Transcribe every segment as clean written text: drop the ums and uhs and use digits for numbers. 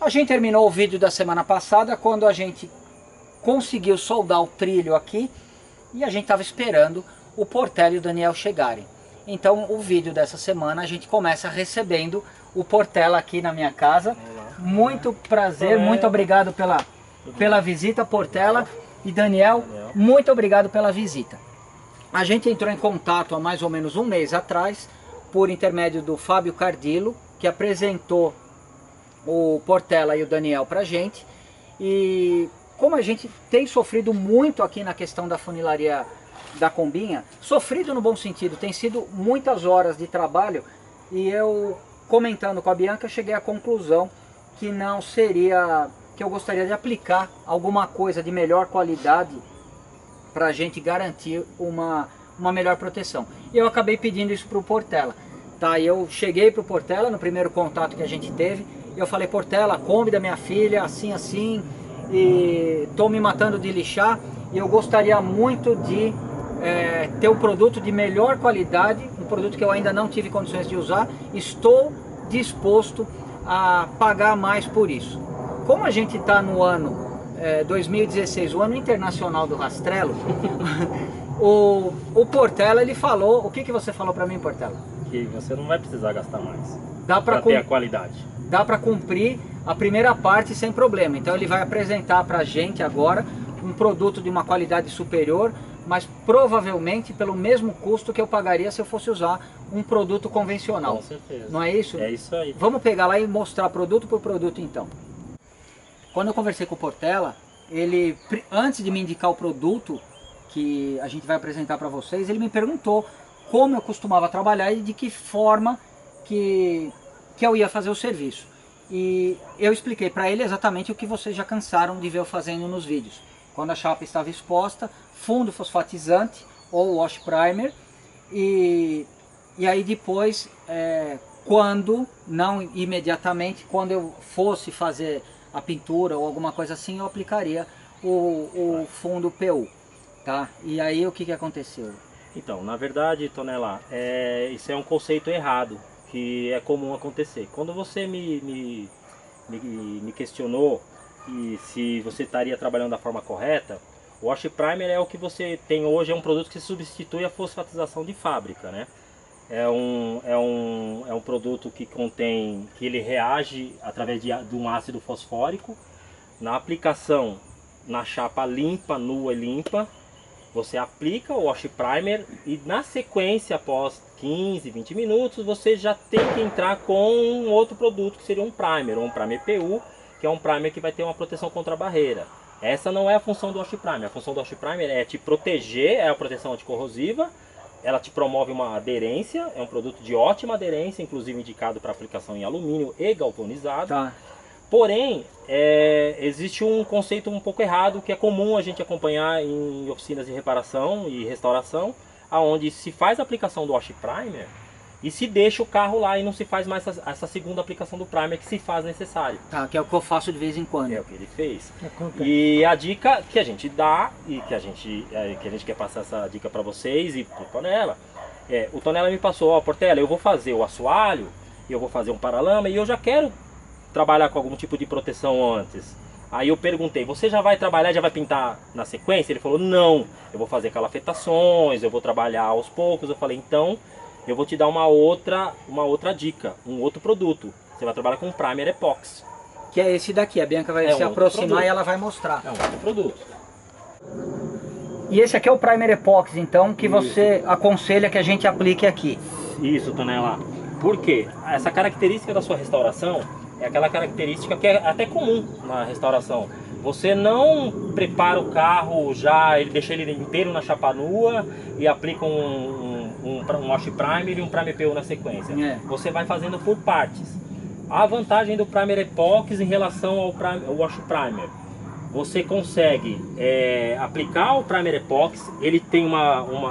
A gente terminou o vídeo da semana passada quando a gente conseguiu soldar o trilho aqui e a gente estava esperando o Portela e o Daniel chegarem. Então o vídeo dessa semana a gente começa recebendo o Portela aqui na minha casa. Muito prazer, muito obrigado pela visita, Portela e Daniel, muito obrigado pela visita. A gente entrou em contato há mais ou menos um mês atrás, por intermédio do Fábio Cardillo, que apresentou o Portela e o Daniel pra gente. E como a gente tem sofrido muito aqui na questão da funilaria da Combinha, sofrido no bom sentido, tem sido muitas horas de trabalho, e eu, comentando com a Bianca, cheguei à conclusão que não seria, que eu gostaria de aplicar alguma coisa de melhor qualidade para a gente garantir uma melhor proteção. E eu acabei pedindo isso para o Portela. Tá, eu cheguei para o Portela no primeiro contato que a gente teve, eu falei: Portela, a Kombi da minha filha, assim, assim, e estou me matando de lixar, e eu gostaria muito de ter um produto de melhor qualidade, um produto que eu ainda não tive condições de usar, estou disposto a pagar mais por isso. Como a gente está no ano 2016, o ano internacional do rastrelo, o Portela, ele falou, o que você falou para mim, Portela? Que você não vai precisar gastar mais, dá para ter a qualidade. Dá para cumprir a primeira parte sem problema. Então ele vai apresentar para a gente agora um produto de uma qualidade superior, mas provavelmente pelo mesmo custo que eu pagaria se eu fosse usar um produto convencional. Com certeza. Não é isso? É isso aí. Vamos pegar lá e mostrar produto por produto então. Quando eu conversei com o Portela, ele, antes de me indicar o produto que a gente vai apresentar para vocês, ele me perguntou como eu costumava trabalhar e de que forma que eu ia fazer o serviço. E eu expliquei para ele exatamente o que vocês já cansaram de ver eu fazendo nos vídeos. Quando a chapa estava exposta, fundo fosfatizante ou wash primer, e aí depois, quando, não imediatamente, quando eu fosse fazer a pintura ou alguma coisa assim, eu aplicaria o fundo PU. Tá? E aí o que aconteceu? Então, na verdade, Tonela, isso é um conceito errado, que é comum acontecer. Quando você me questionou e se você estaria trabalhando da forma correta, o Wash Primer é o que você tem hoje, é um produto que substitui a fosfatização de fábrica, né? É um produto que contém, que ele reage através de um ácido fosfórico. Na aplicação, na chapa limpa, nua e limpa, você aplica o Wash Primer e na sequência, após 15, 20 minutos, você já tem que entrar com um outro produto que seria um primer, ou um primer PU, que é um primer que vai ter uma proteção contra a barreira. Essa não é a função do Wash Primer. A função do Wash Primer é te proteger, é a proteção anticorrosiva, ela te promove uma aderência, é um produto de ótima aderência, inclusive indicado para aplicação em alumínio e galvanizado. Tá. Porém, existe um conceito um pouco errado que é comum a gente acompanhar em oficinas de reparação e restauração, aonde se faz a aplicação do Wash Primer e se deixa o carro lá e não se faz mais essa segunda aplicação do primer que se faz necessário. Tá, que é o que eu faço de vez em quando. É o que ele fez. E a dica que a gente dá e que a gente quer passar essa dica para vocês e pro Tonela, o Tonela me passou: ó, Portela, eu vou fazer o assoalho, eu vou fazer um paralama e eu já quero trabalhar com algum tipo de proteção antes. Aí eu perguntei: você já vai trabalhar, já vai pintar na sequência? Ele falou: não, eu vou fazer calafetações, eu vou trabalhar aos poucos. Eu falei: então eu vou te dar uma outra dica, um outro produto. Você vai trabalhar com primer epoxy. Que é esse daqui, a Bianca vai se aproximar e ela vai mostrar. É um outro produto. E esse aqui é o primer epoxy, então, que você aconselha que a gente aplique aqui. Isso, Tonela. Por quê? Essa característica da sua restauração é aquela característica que é até comum na restauração. Você não prepara o carro já, ele deixa ele inteiro na chapa nua e aplica um Wash Primer e um Primer PU na sequência. Você vai fazendo por partes. A vantagem do Primer Epoxy em relação ao Wash Primer: você consegue aplicar o Primer Epoxy, ele tem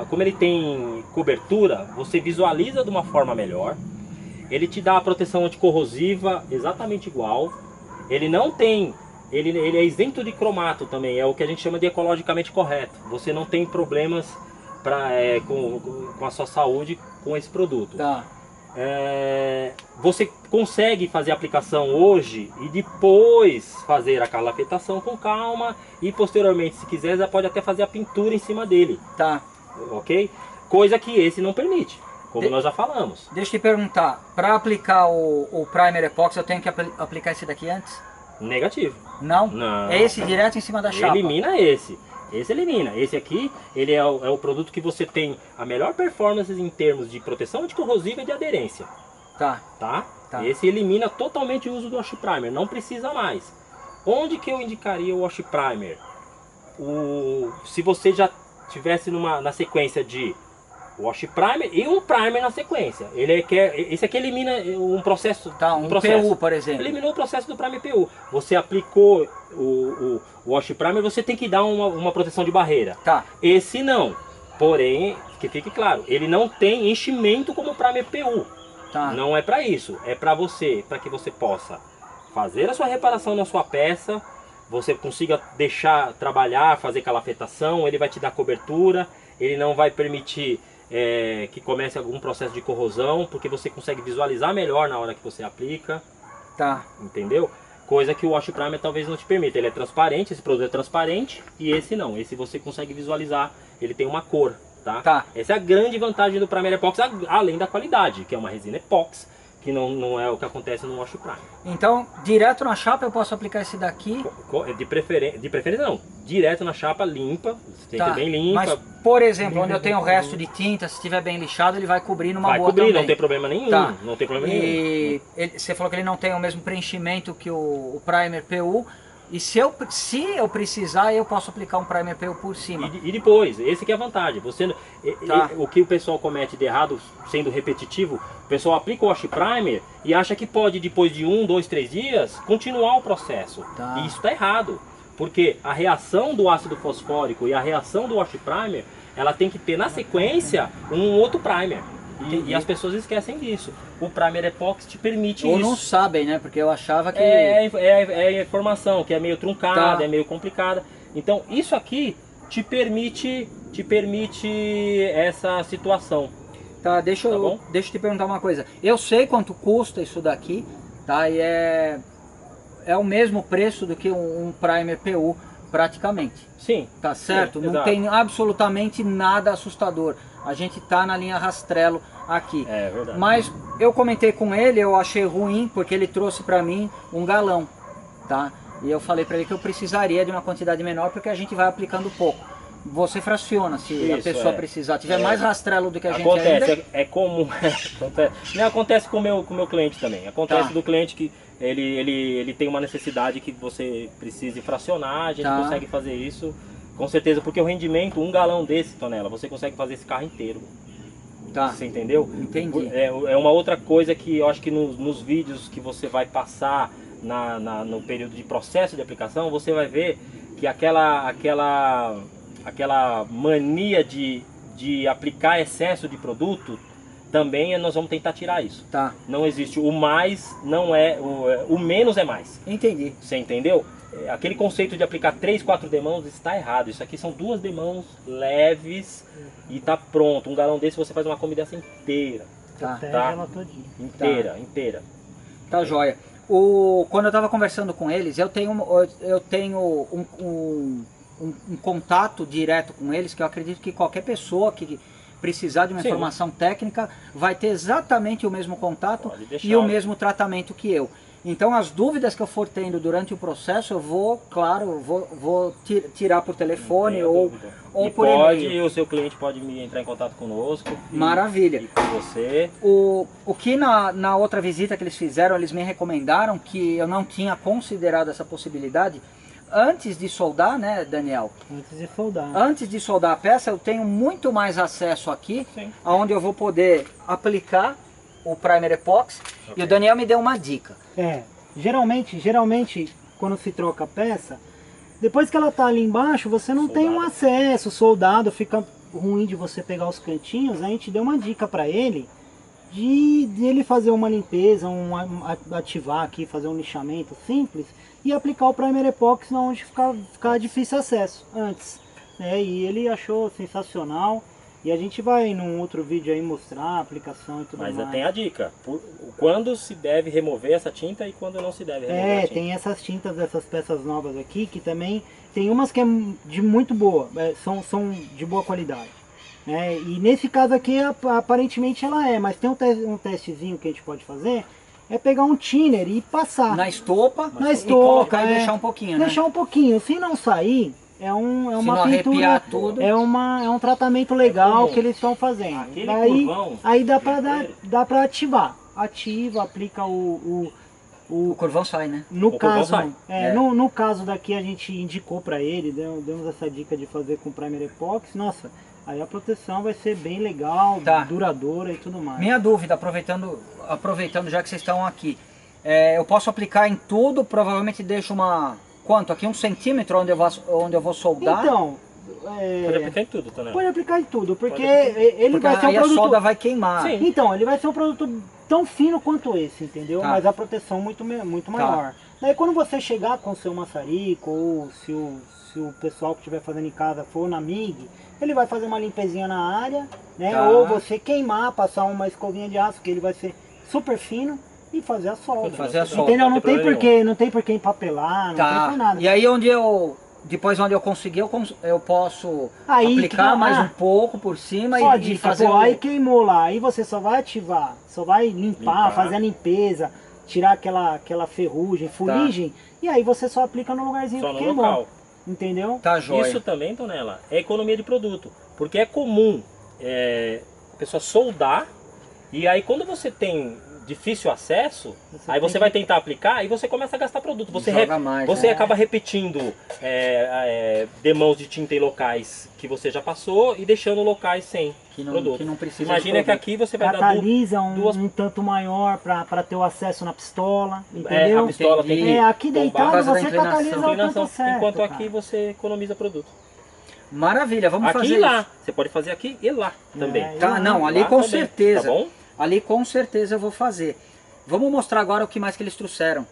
como ele tem cobertura, você visualiza de uma forma melhor. Ele te dá a proteção anticorrosiva exatamente igual. Ele não tem, ele é isento de cromato também, é o que a gente chama de ecologicamente correto. Você não tem problemas com a sua saúde com esse produto. Tá. você consegue fazer a aplicação hoje e depois fazer a calafetação com calma e posteriormente, se quiser, já pode até fazer a pintura em cima dele. Tá. Ok? Coisa que esse não permite, como nós já falamos. Deixa eu te perguntar, para aplicar o primer epoxy eu tenho que aplicar esse daqui antes? Negativo. Não? Não. É esse direto em cima da chapa? Elimina esse. Esse elimina. Esse aqui, ele é o produto que você tem a melhor performance em termos de proteção anticorrosiva e de aderência. Tá. Tá? Tá. Esse elimina totalmente o uso do wash primer, não precisa mais. Onde que eu indicaria o wash primer? Se você já tivesse na sequência de wash primer e um primer na sequência. Esse aqui elimina um processo. Tá, um processo. PU, por exemplo. Eliminou o processo do primer PU. Você aplicou o wash primer, você tem que dar uma proteção de barreira. Tá. Esse não. Porém, que fique claro, ele não tem enchimento como o primer PU. Tá. Não é para isso. É para que você possa fazer a sua reparação na sua peça, você consiga deixar trabalhar, fazer calafetação, ele vai te dar cobertura, ele não vai permitir que comece algum processo de corrosão, porque você consegue visualizar melhor na hora que você aplica. Tá. Entendeu? Coisa que o wash primer talvez não te permita. Ele é transparente, esse produto é transparente, e esse não. Esse você consegue visualizar, ele tem uma cor, tá? Tá. Essa é a grande vantagem do primer epoxy, além da qualidade, que é uma resina epoxy, que não é o que acontece no wash primer. Então, direto na chapa eu posso aplicar esse daqui? De preferência não, direto na chapa limpa, você tem que ter bem limpa. Mas, por exemplo, onde eu tenho o resto de tinta, se estiver bem lixado, ele vai cobrir numa vai boa cobrir, também. não tem problema nenhum, Tá. não tem problema nenhum. Você falou que ele não tem o mesmo preenchimento que o primer PU. E se eu precisar, eu posso aplicar um primer PU por cima. E depois, esse que é a vantagem. Tá. O que o pessoal comete de errado, sendo repetitivo, o pessoal aplica o wash primer e acha que pode, depois de 1, 2, 3 dias, continuar o processo. Tá. E isso está errado. Porque a reação do ácido fosfórico e a reação do wash primer, ela tem que ter na sequência um outro primer. E as pessoas esquecem disso. O primer epoxy te permite Ou isso. não sabem, né? Porque eu achava que... É a informação que é meio truncada, Tá. é meio complicada. Então isso aqui te permite essa situação. Tá, deixa eu te perguntar uma coisa. Eu sei quanto custa isso daqui, tá? E é o mesmo preço do que um primer PU, praticamente. Sim. Tá certo? Sim, não exato. tem absolutamente nada assustador. A gente tá na linha Rastrello aqui. É verdade. Mas eu comentei com ele, eu achei ruim, porque ele trouxe pra mim um galão, tá? E eu falei pra ele que eu precisaria de uma quantidade menor, porque a gente vai aplicando pouco. Você fraciona, se a Isso, pessoa precisar. Tiver É. mais Rastrello do que a gente Acontece, ainda... é comum. Acontece com o meu cliente também. Acontece Tá. do cliente que ele tem uma necessidade que você precise fracionar, a gente Tá. consegue fazer isso. Com certeza, porque o rendimento, um galão desse, Tonela, você consegue fazer esse carro inteiro. Tá, Você entendeu? entendi. É uma outra coisa que eu acho que nos vídeos que você vai passar no período de processo de aplicação, você vai ver que aquela mania de aplicar excesso de produto, também nós vamos tentar tirar isso. Tá, Não existe o mais, não é o menos é mais. entendi. Você entendeu? Aquele conceito de aplicar 3, 4 demãos está errado. Isso aqui são 2 demãos leves e tá pronto. Um galão desse você faz uma comida dessa inteira. Tá, Ela todinha. Inteira. tá joia. Quando eu tava conversando com eles, eu tenho um contato direto com eles, que eu acredito que qualquer pessoa que precisar de uma Sim. informação técnica vai ter exatamente o mesmo contato Pode deixar. e o mesmo tratamento que eu. Então as dúvidas que eu for tendo durante o processo, eu vou, claro, vou tirar por telefone ou e por e-mail. e o seu cliente pode entrar em contato conosco. Maravilha. E com você. O que na outra visita que eles fizeram, eles me recomendaram, que eu não tinha considerado essa possibilidade, antes de soldar, né, Daniel? Antes de soldar. Antes de soldar a peça, eu tenho muito mais acesso aqui, Sim. onde eu vou poder aplicar o primer epoxy. E o Daniel me deu uma dica. Geralmente, quando se troca a peça, depois que ela tá ali embaixo, você não tem um Soldado. acesso, soldado, fica ruim de você pegar os cantinhos. A gente deu uma dica para ele de ele fazer uma limpeza, ativar aqui, fazer um lixamento simples e aplicar o primer epoxy onde ficar difícil acesso antes, né? E ele achou sensacional E a gente vai num outro vídeo aí mostrar a aplicação e tudo Mas mais. tem a dica, quando se deve remover essa tinta e quando não se deve remover a tinta. Tem essas tintas dessas peças novas aqui, que também tem umas que é de muito boa, são de boa qualidade. Né? E nesse caso aqui, aparentemente ela mas tem um testezinho que a gente pode fazer, é pegar um thinner e passar. Na estopa, e colocar e deixar um pouquinho, Deixar um pouquinho, se não sair, é uma pintura, tudo. é um tratamento legal que eles estão fazendo. Aí dá pra ativar. Ativa, aplica o curvão sai, né? No caso daqui a gente indicou para ele, demos essa dica de fazer com primer epoxy. Nossa, aí a proteção vai ser bem legal, duradoura e tudo mais. Minha dúvida, aproveitando já que vocês estão aqui, eu posso aplicar em tudo, provavelmente deixo quanto? Aqui 1 centímetro onde eu vou soldar? Então, pode aplicar em tudo, Tonela. Pode aplicar em tudo, porque ele vai ser um produto... a solda vai queimar. Sim. Então, ele vai ser um produto tão fino quanto esse, entendeu? Mas a proteção muito maior. Daí quando você chegar com o seu maçarico, ou se o pessoal que estiver fazendo em casa for na MIG, ele vai fazer uma limpezinha na área, né? Ou você queimar, passar uma escovinha de aço, que ele vai ser super fino, e fazer a solda. Entendeu? Não tem por que empapelar, não tem por nada. E aí depois onde eu conseguir, eu posso aplicar mais um pouco por cima e fazer aí queimou lá, aí você só vai ativar, só vai limpar, fazer a limpeza, tirar aquela ferrugem, fuligem, e aí você só aplica no lugarzinho que queimou. Local. Entendeu? Tá joia. Isso também, Tonela, é economia de produto, porque é comum a pessoa soldar, e aí quando você tem difícil acesso, aí você vai tentar aplicar e você começa a gastar produto. Você acaba repetindo demãos de tinta em locais que você já passou e deixando locais sem produto. Que não precisa. Imagina que aqui você vai catalisa um tanto maior para ter o acesso na pistola, entendeu? A pistola tem que aqui deitado você catalisa o tanto certo. Enquanto aqui você economiza produto. Maravilha, vamos fazer aqui e lá. Você pode fazer aqui e lá também. Ali com também, certeza. Tá bom? Ali com certeza eu vou fazer. Vamos mostrar agora o que mais que eles trouxeram.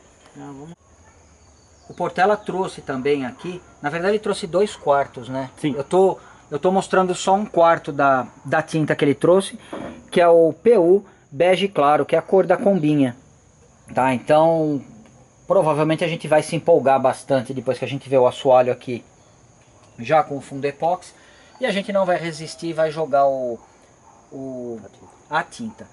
O Portela trouxe também aqui, na verdade ele trouxe 2 quartos, né? Sim. Eu tô mostrando só 1/4 da tinta que ele trouxe, que é o PU bege claro, que é a cor da combinha. Tá, então provavelmente a gente vai se empolgar bastante depois que a gente vê o assoalho aqui já com o fundo epóxi. E a gente não vai resistir e vai jogar a tinta.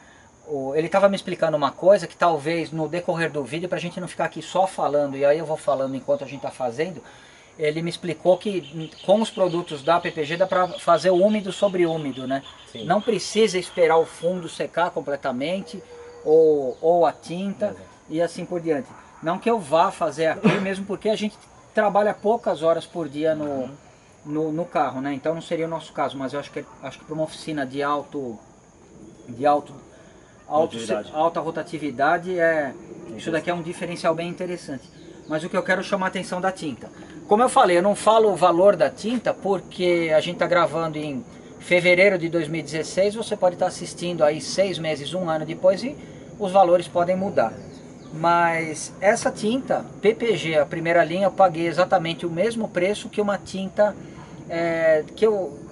Ele estava me explicando uma coisa que talvez no decorrer do vídeo, para a gente não ficar aqui só falando, e aí eu vou falando enquanto a gente está fazendo, ele me explicou que com os produtos da PPG dá para fazer o úmido sobre úmido, né? Sim. Não precisa esperar o fundo secar completamente, ou a tinta, e assim por diante. Não que eu vá fazer aqui, mesmo porque a gente trabalha poucas horas por dia no carro, né? Então não seria o nosso caso, mas eu acho que para uma oficina de alta rotatividade, isso daqui é um diferencial bem interessante. Mas o que eu quero chamar a atenção da tinta. Como eu falei, eu não falo o valor da tinta porque a gente está gravando em fevereiro de 2016, você pode estar assistindo aí 6 meses, 1 ano depois e os valores podem mudar. Mas essa tinta, PPG, a primeira linha, eu paguei exatamente o mesmo preço que uma tinta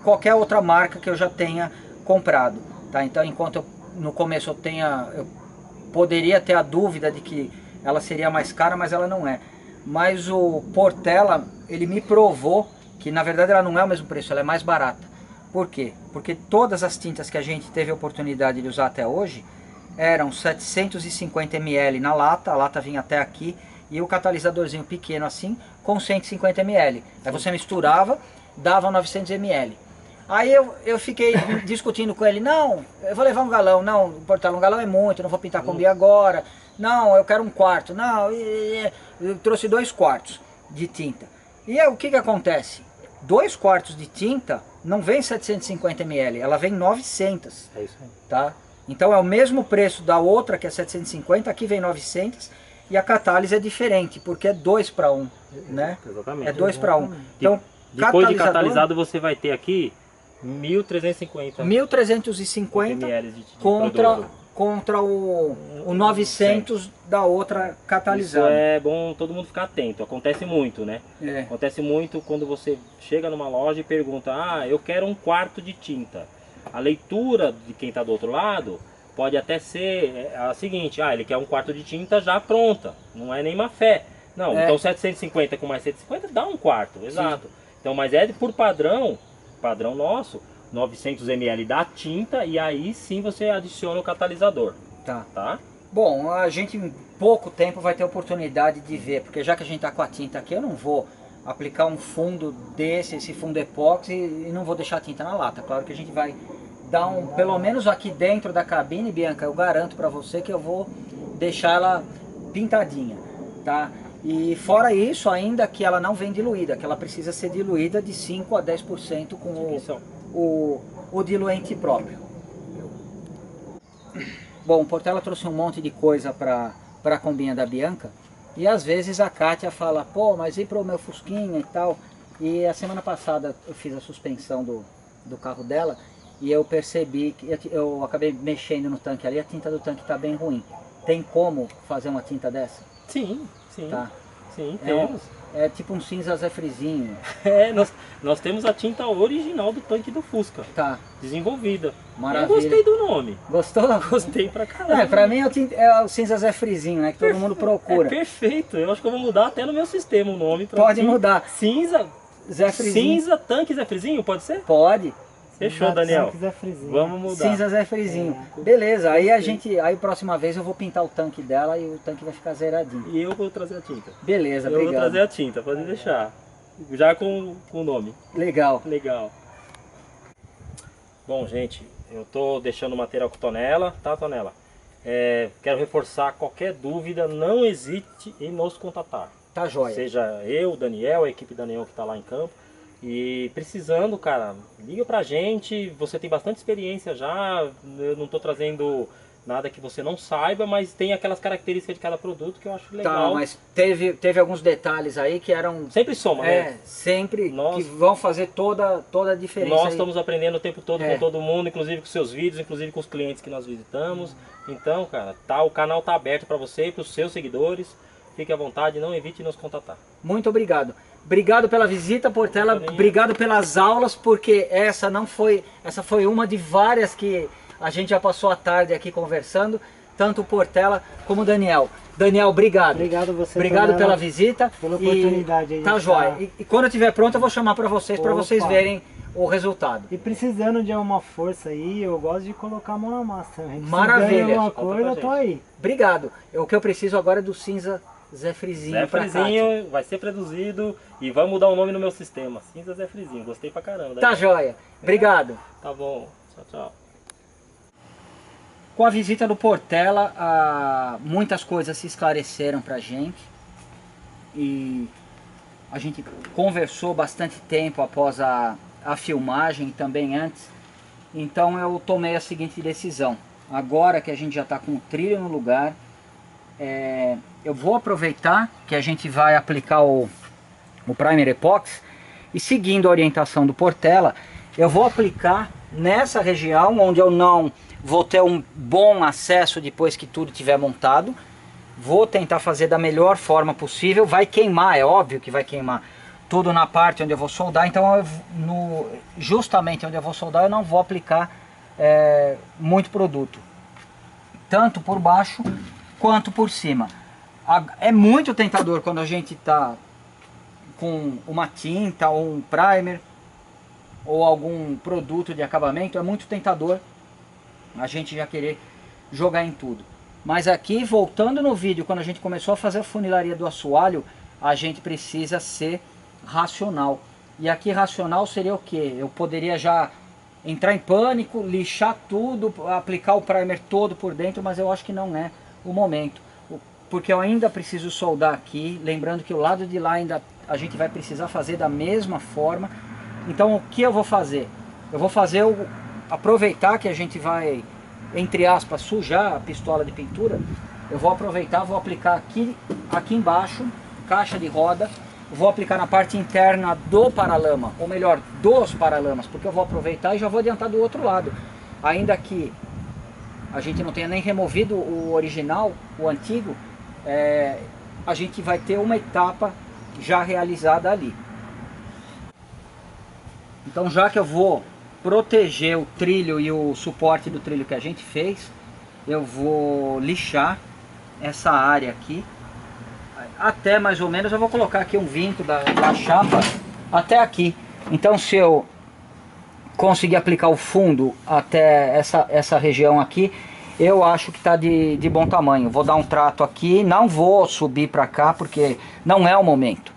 qualquer outra marca que eu já tenha comprado. Tá? Então enquanto no começo eu poderia ter a dúvida de que ela seria mais cara, mas ela não é. Mas o Portela, ele me provou que na verdade ela não é o mesmo preço, ela é mais barata. Por quê? Porque todas as tintas que a gente teve a oportunidade de usar até hoje eram 750 ml na lata, a lata vinha até aqui, e o catalisadorzinho pequeno assim, com 150 ml. Aí você misturava, dava 900 ml. Aí eu fiquei discutindo com ele, não, eu vou levar um galão, não, Portela, um galão é muito, não vou pintar Kombi agora, não, eu quero 1/4, não, eu trouxe 2 quartos de tinta. E o que acontece? 2 quartos de tinta não vem 750 ml, ela vem 900. É isso aí. Tá? Então é o mesmo preço da outra, que é 750, aqui vem 900, e a catálise é diferente, porque é 2 para 1, né? Exatamente. É 2 para 1. Então, depois de catalisado você vai ter aqui 1.350 ml de contra o 900 da outra catalisada. Isso é bom todo mundo ficar atento, acontece muito, né? Acontece muito quando você chega numa loja e pergunta, eu quero 1/4 de tinta. A leitura de quem está do outro lado pode até ser a seguinte: ele quer um quarto de tinta já pronta, não é nem má fé. Não, então 750 com mais 150 dá um quarto, exato. Então, mas é por padrão nosso, 900 ml da tinta, e aí sim você adiciona o catalisador. Tá? Bom, a gente em pouco tempo vai ter oportunidade de ver, porque já que a gente está com a tinta aqui, eu não vou aplicar um fundo desse, esse fundo epóxi, e não vou deixar a tinta na lata. Claro que a gente vai dar pelo menos aqui dentro da cabine, Bianca, eu garanto para você que eu vou deixar ela pintadinha, tá? E fora isso, ainda que ela não vem diluída, que ela precisa ser diluída de 5 a 10% com o diluente próprio. Bom, o Portela trouxe um monte de coisa para a combinha da Bianca, e às vezes a Kátia fala, pô, mas e para o meu Fusquinha e tal. E a semana passada eu fiz a suspensão do carro dela, e eu percebi que eu acabei mexendo no tanque ali, a tinta do tanque está bem ruim. Tem como fazer uma tinta dessa? Sim, Tá. sim, temos. É tipo um cinza Zé Frizinho. Nós temos a tinta original do tanque do Fusca. Tá. Desenvolvida. Maravilha. Eu gostei do nome. Gostou? Gostei pra caramba. Pra mim é o cinza Zé Frizinho, né? Que todo mundo procura. É perfeito. Eu acho que eu vou mudar até no meu sistema o nome. Pode mudar. Cinza Zé Frizinho. Cinza tanque Zé Frizinho, pode ser? Pode. Fechou, Daniel. Frizinho. Vamos mudar. Cinza Zé Frizinho. Beleza, aí próxima vez eu vou pintar o tanque dela e o tanque vai ficar zeradinho. E eu vou trazer a tinta. Beleza, eu obrigado. vou trazer a tinta, pode deixar. Já com o nome. Legal. Bom, gente, eu tô deixando o material com Tonela, tá, Tonela? Quero reforçar qualquer dúvida, não hesite em nos contatar. Tá jóia. Seja eu, Daniel, a equipe Daniel que tá lá em campo. E precisando, cara, liga pra gente, você tem bastante experiência já, eu não tô trazendo nada que você não saiba, mas tem aquelas características de cada produto que eu acho legal. Tá, mas teve alguns detalhes aí que eram... Sempre soma, né? Sempre que vão fazer toda a diferença. Nós aí. estamos aprendendo o tempo todo com todo mundo, inclusive com seus vídeos, inclusive com os clientes que nós visitamos. Então, cara, o canal tá aberto para você e para os seus seguidores. Fique à vontade, não evite nos contatar. Muito obrigado. Obrigado pela visita, Portela. Obrigado pelas aulas, porque essa foi uma de várias que a gente já passou a tarde aqui conversando, tanto o Portela como o Daniel. Daniel, obrigado. Obrigado você. Obrigado pela visita. Pela oportunidade aí. Tá jóia. E quando eu estiver pronto eu vou chamar para vocês verem o resultado. E precisando de uma força aí, eu gosto de colocar a mão na massa. Maravilha. Se alguma coisa, eu tô aí. Obrigado. O que eu preciso agora é do cinza Zé Frizinho. Zé Frizinho vai ser produzido e vai mudar o nome no meu sistema. Cinza Zé Frizinho. Gostei pra caramba. Tá jóia. Obrigado. Tá bom. Tchau, tchau. Com a visita do Portela, muitas coisas se esclareceram pra gente. E a gente conversou bastante tempo após a filmagem e também antes. Então eu tomei a seguinte decisão. Agora que a gente já está com o trilho no lugar, eu vou aproveitar que a gente vai aplicar o primer epoxy e, seguindo a orientação do Portela, eu vou aplicar nessa região onde eu não vou ter um bom acesso depois que tudo estiver montado. Vou tentar fazer da melhor forma possível. Vai queimar, é óbvio que vai queimar tudo na parte onde eu vou soldar, então justamente onde eu vou soldar eu não vou aplicar muito produto, tanto por baixo quanto por cima. É muito tentador quando a gente está com uma tinta ou um primer ou algum produto de acabamento, é muito tentador a gente já querer jogar em tudo. Mas aqui, voltando no vídeo, quando a gente começou a fazer a funilaria do assoalho, a gente precisa ser racional. E aqui racional seria o que? Eu poderia já entrar em pânico, lixar tudo, aplicar o primer todo por dentro, mas eu acho que não é o momento. Porque eu ainda preciso soldar aqui, lembrando que o lado de lá ainda a gente vai precisar fazer da mesma forma. Então o que eu vou fazer? Eu vou fazer aproveitar que a gente vai, entre aspas, sujar a pistola de pintura. Eu vou aproveitar, vou aplicar aqui embaixo, caixa de roda. Vou aplicar na parte interna do paralama, ou melhor, dos paralamas, porque eu vou aproveitar e já vou adiantar do outro lado. Ainda que a gente não tenha nem removido o original, o antigo, a gente vai ter uma etapa já realizada ali. Então, já que eu vou proteger o trilho e o suporte do trilho que a gente fez, eu vou lixar essa área aqui, até mais ou menos, eu vou colocar aqui um vinco da chapa até aqui. Então se eu conseguir aplicar o fundo até essa região aqui, eu acho que está de bom tamanho. Vou dar um trato aqui, não vou subir para cá porque não é o momento,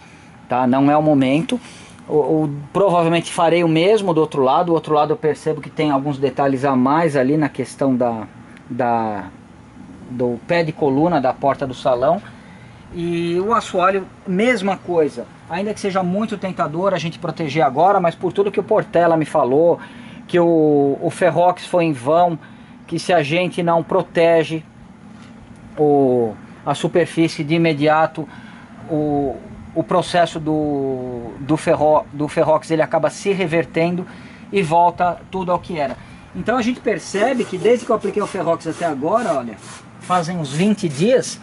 tá? Não é o momento. Provavelmente farei o mesmo do outro lado. Do outro lado eu percebo que tem alguns detalhes a mais ali na questão do pé de coluna da porta do salão. E o assoalho, mesma coisa. Ainda que seja muito tentador a gente proteger agora, mas por tudo que o Portela me falou, que o Ferrox foi em vão, que se a gente não protege a superfície de imediato, o processo do Ferrox ele acaba se revertendo e volta tudo ao que era. Então a gente percebe que desde que eu apliquei o Ferrox até agora, olha, fazem uns 20 dias,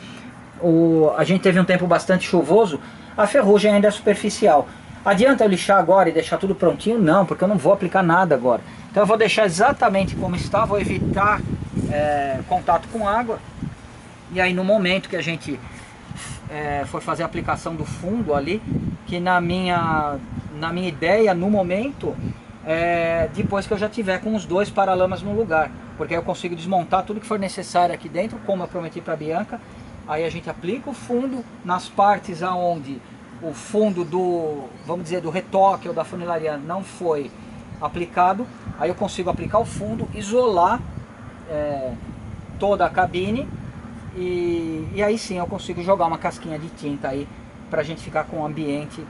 a gente teve um tempo bastante chuvoso, a ferrugem ainda é superficial. Adianta eu lixar agora e deixar tudo prontinho? Não, porque eu não vou aplicar nada agora. Então eu vou deixar exatamente como está, vou evitar contato com água. E aí no momento que a gente for fazer a aplicação do fundo ali, que na minha ideia, no momento, depois que eu já tiver com os 2 paralamas no lugar. Porque aí eu consigo desmontar tudo que for necessário aqui dentro, como eu prometi para a Bianca. Aí a gente aplica o fundo nas partes aonde o fundo vamos dizer, do retoque ou da funilaria não foi aplicado. Aí eu consigo aplicar o fundo, isolar toda a cabine e aí sim eu consigo jogar uma casquinha de tinta aí pra gente ficar com um ambiente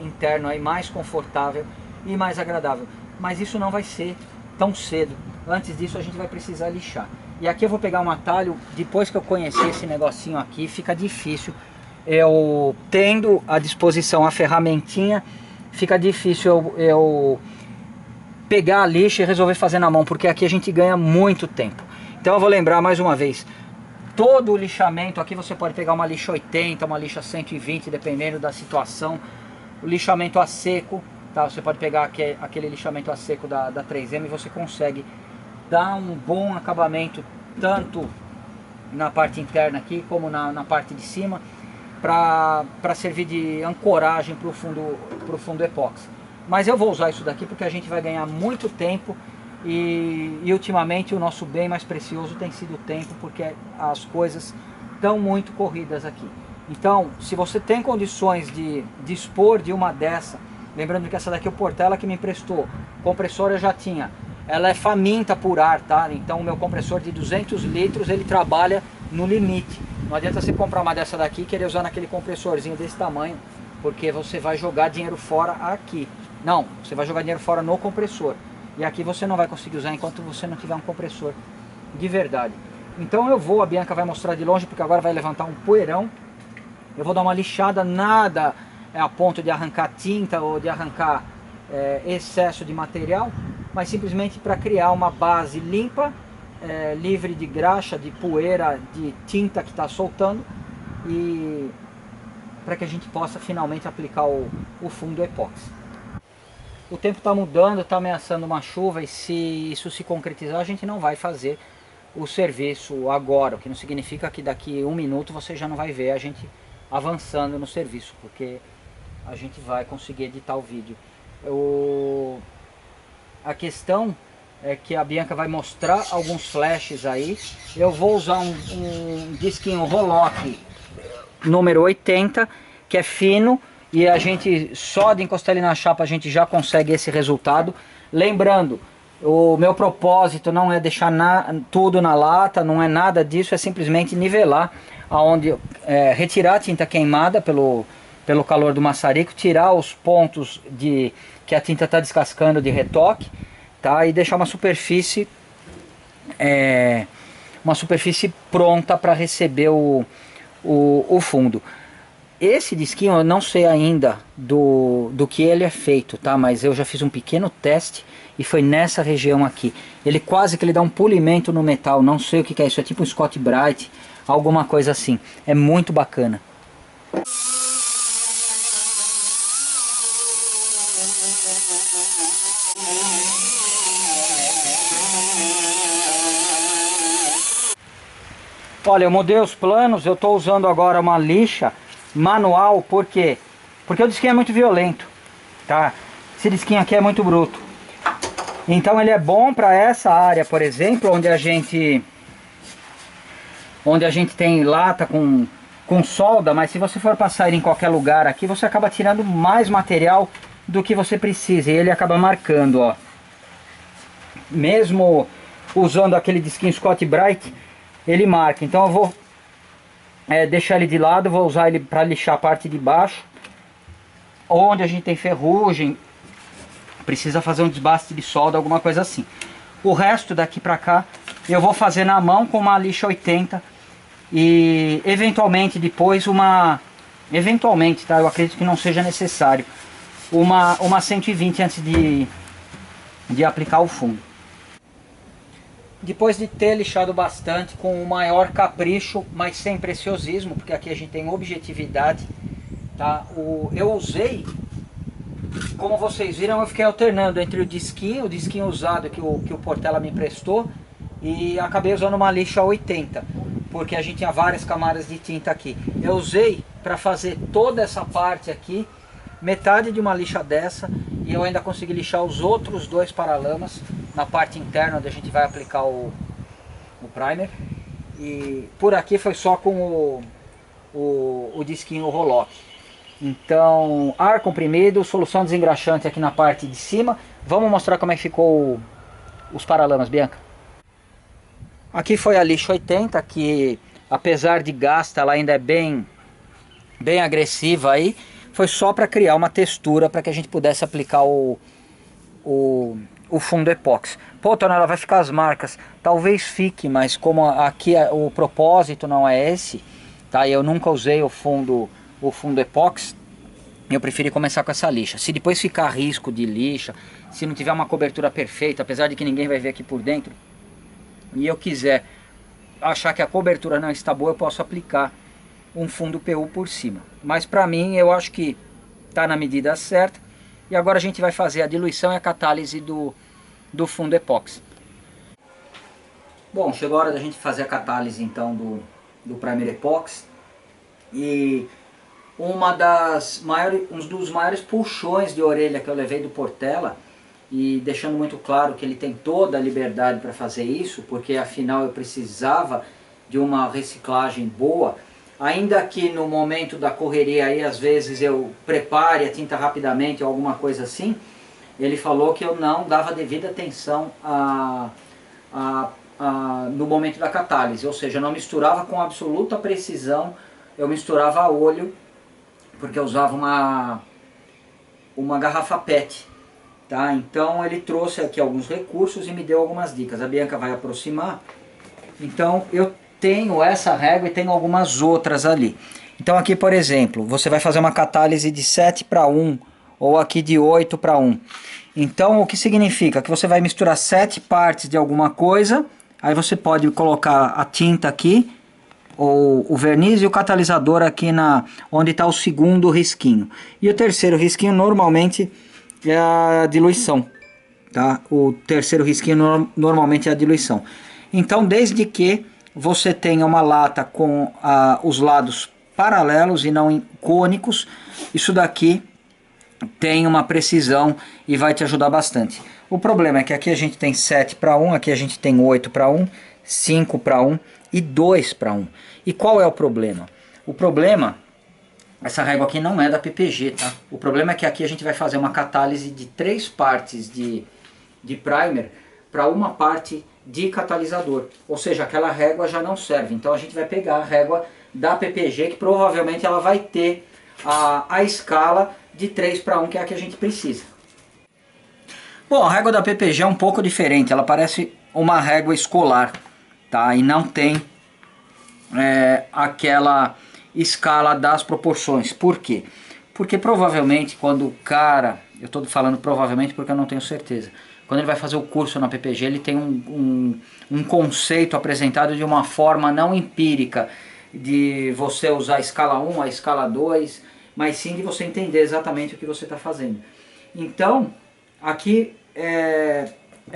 interno aí mais confortável e mais agradável. Mas isso não vai ser tão cedo. Antes disso a gente vai precisar lixar. E aqui eu vou pegar um atalho, depois que eu conhecer esse negocinho aqui, fica difícil. Eu tendo à disposição a ferramentinha, fica difícil eu pegar a lixa e resolver fazer na mão, porque aqui a gente ganha muito tempo. Então eu vou lembrar mais uma vez, todo o lixamento, aqui você pode pegar uma lixa 80, uma lixa 120, dependendo da situação. O lixamento a seco, tá? Você pode pegar aquele lixamento a seco da 3M e você consegue dar um bom acabamento tanto na parte interna aqui como na parte de cima, para servir de ancoragem para o fundo epóxi. Mas eu vou usar isso daqui porque a gente vai ganhar muito tempo e ultimamente o nosso bem mais precioso tem sido o tempo, porque as coisas estão muito corridas aqui. Então, se você tem condições de dispor de uma dessa, lembrando que essa daqui é o Portela que me emprestou, compressor eu já tinha. Ela é faminta por ar, tá? Então o meu compressor de 200 litros, ele trabalha no limite. Não adianta você comprar uma dessa daqui e querer usar naquele compressorzinho desse tamanho, porque você vai jogar dinheiro fora aqui. Não, você vai jogar dinheiro fora no compressor. E aqui você não vai conseguir usar enquanto você não tiver um compressor de verdade. Então a Bianca vai mostrar de longe, porque agora vai levantar um poeirão. Eu vou dar uma lixada, nada a ponto de arrancar tinta ou de arrancar excesso de material, mas simplesmente para criar uma base limpa, livre de graxa, de poeira, de tinta que está soltando, e para que a gente possa finalmente aplicar o fundo epóxi. O tempo está mudando, está ameaçando uma chuva, e se isso se concretizar, a gente não vai fazer o serviço agora, o que não significa que daqui 1 minuto você já não vai ver a gente avançando no serviço, porque a gente vai conseguir editar o vídeo. A questão é que a Bianca vai mostrar alguns flashes aí. Eu vou usar um disquinho Roloc número 80, que é fino, e a gente só de encostar ele na chapa a gente já consegue esse resultado. Lembrando, o meu propósito não é deixar tudo na lata, não é nada disso, é simplesmente nivelar, retirar a tinta queimada pelo calor do maçarico, tirar os pontos que a tinta está descascando de retoque, tá? E deixar uma superfície pronta para receber o fundo. Esse disquinho eu não sei ainda do que ele é feito, tá? Mas eu já fiz um pequeno teste e foi nessa região aqui. Ele quase que ele dá um polimento no metal, não sei o que é isso, é tipo um Scott Bright, alguma coisa assim. É muito bacana. Olha, eu mudei os planos, eu estou usando agora uma lixa manual, por quê? Porque o disquinho é muito violento, tá? Esse disquinho aqui é muito bruto. Então ele é bom para essa área, por exemplo, onde a gente tem lata com solda, mas se você for passar ele em qualquer lugar aqui, você acaba tirando mais material do que você precisa, e ele acaba marcando, ó. Mesmo usando aquele disquinho Scott-Brite, ele marca. Então eu vou deixar ele de lado, vou usar ele para lixar a parte de baixo, onde a gente tem ferrugem, precisa fazer um desbaste de solda, alguma coisa assim. O resto daqui para cá eu vou fazer na mão com uma lixa 80 e eventualmente depois eventualmente, tá? Eu acredito que não seja necessário, uma 120 antes de aplicar o fundo. Depois de ter lixado bastante, com o maior capricho, mas sem preciosismo, porque aqui a gente tem objetividade, tá? Eu usei, como vocês viram, eu fiquei alternando entre o disquinho usado que o Portela me emprestou, e acabei usando uma lixa 80, porque a gente tinha várias camadas de tinta aqui. Eu usei para fazer toda essa parte aqui, metade de uma lixa dessa, e eu ainda consegui lixar os outros dois paralamas na parte interna onde a gente vai aplicar o primer. E por aqui foi só com o disquinho Roloc. Então, ar comprimido, solução desengraxante aqui na parte de cima. Vamos mostrar como é que ficou os paralamas, Bianca. Aqui foi a lixa 80, que apesar de gasta, ela ainda é bem agressiva aí. Foi só para criar uma textura para que a gente pudesse aplicar o fundo epóxi. Pô, Tonela, vai ficar as marcas. Talvez fique, mas como aqui o propósito não é esse, tá? Eu nunca usei o fundo epóxi, eu preferi começar com essa lixa. Se depois ficar risco de lixa, se não tiver uma cobertura perfeita, apesar de que ninguém vai ver aqui por dentro, e eu quiser achar que a cobertura não está boa, eu posso aplicar um fundo PU por cima. Mas para mim, eu acho que está na medida certa. E agora a gente vai fazer a diluição e a catálise do fundo epóxi. Bom, chegou a hora da gente fazer a catálise então do primer epóxi. E um dos maiores puxões de orelha que eu levei do Portela, e deixando muito claro que ele tem toda a liberdade para fazer isso, porque afinal eu precisava de uma reciclagem boa, ainda que no momento da correria aí às vezes eu prepare a tinta rapidamente ou alguma coisa assim, ele falou que eu não dava devida atenção no momento da catálise, ou seja, eu não misturava com absoluta precisão, eu misturava a olho, porque eu usava uma garrafa PET, tá? Então ele trouxe aqui alguns recursos e me deu algumas dicas. A Bianca vai aproximar, então eu tenho essa régua e tenho algumas outras ali. Então aqui, por exemplo, você vai fazer uma catálise de 7:1 ou aqui de 8:1. Então o que significa? Que você vai misturar 7 partes de alguma coisa, aí você pode colocar a tinta aqui, ou o verniz e o catalisador aqui onde está o segundo risquinho. E o terceiro risquinho normalmente é a diluição, tá? O terceiro risquinho normalmente é a diluição. Então desde que você tenha uma lata com os lados paralelos e não cônicos, isso daqui tem uma precisão e vai te ajudar bastante. O problema é que aqui a gente tem 7:1, aqui a gente tem 8:1, 5:1 e 2:1. E qual é o problema? O problema, essa régua aqui não é da PPG, tá? O problema é que aqui a gente vai fazer uma catálise de 3 partes de primer para uma parte de catalisador, ou seja, aquela régua já não serve. Então a gente vai pegar a régua da PPG, que provavelmente ela vai ter a escala de 3:1, que é a que a gente precisa. Bom, a régua da PPG é um pouco diferente, ela parece uma régua escolar, tá? E não tem aquela escala das proporções. Por quê? Porque provavelmente quando o cara, eu estou falando provavelmente porque eu não tenho certeza, quando ele vai fazer o curso na PPG, ele tem um conceito apresentado de uma forma não empírica, de você usar a escala 1, a escala 2, mas sim de você entender exatamente o que você está fazendo. Então, aqui é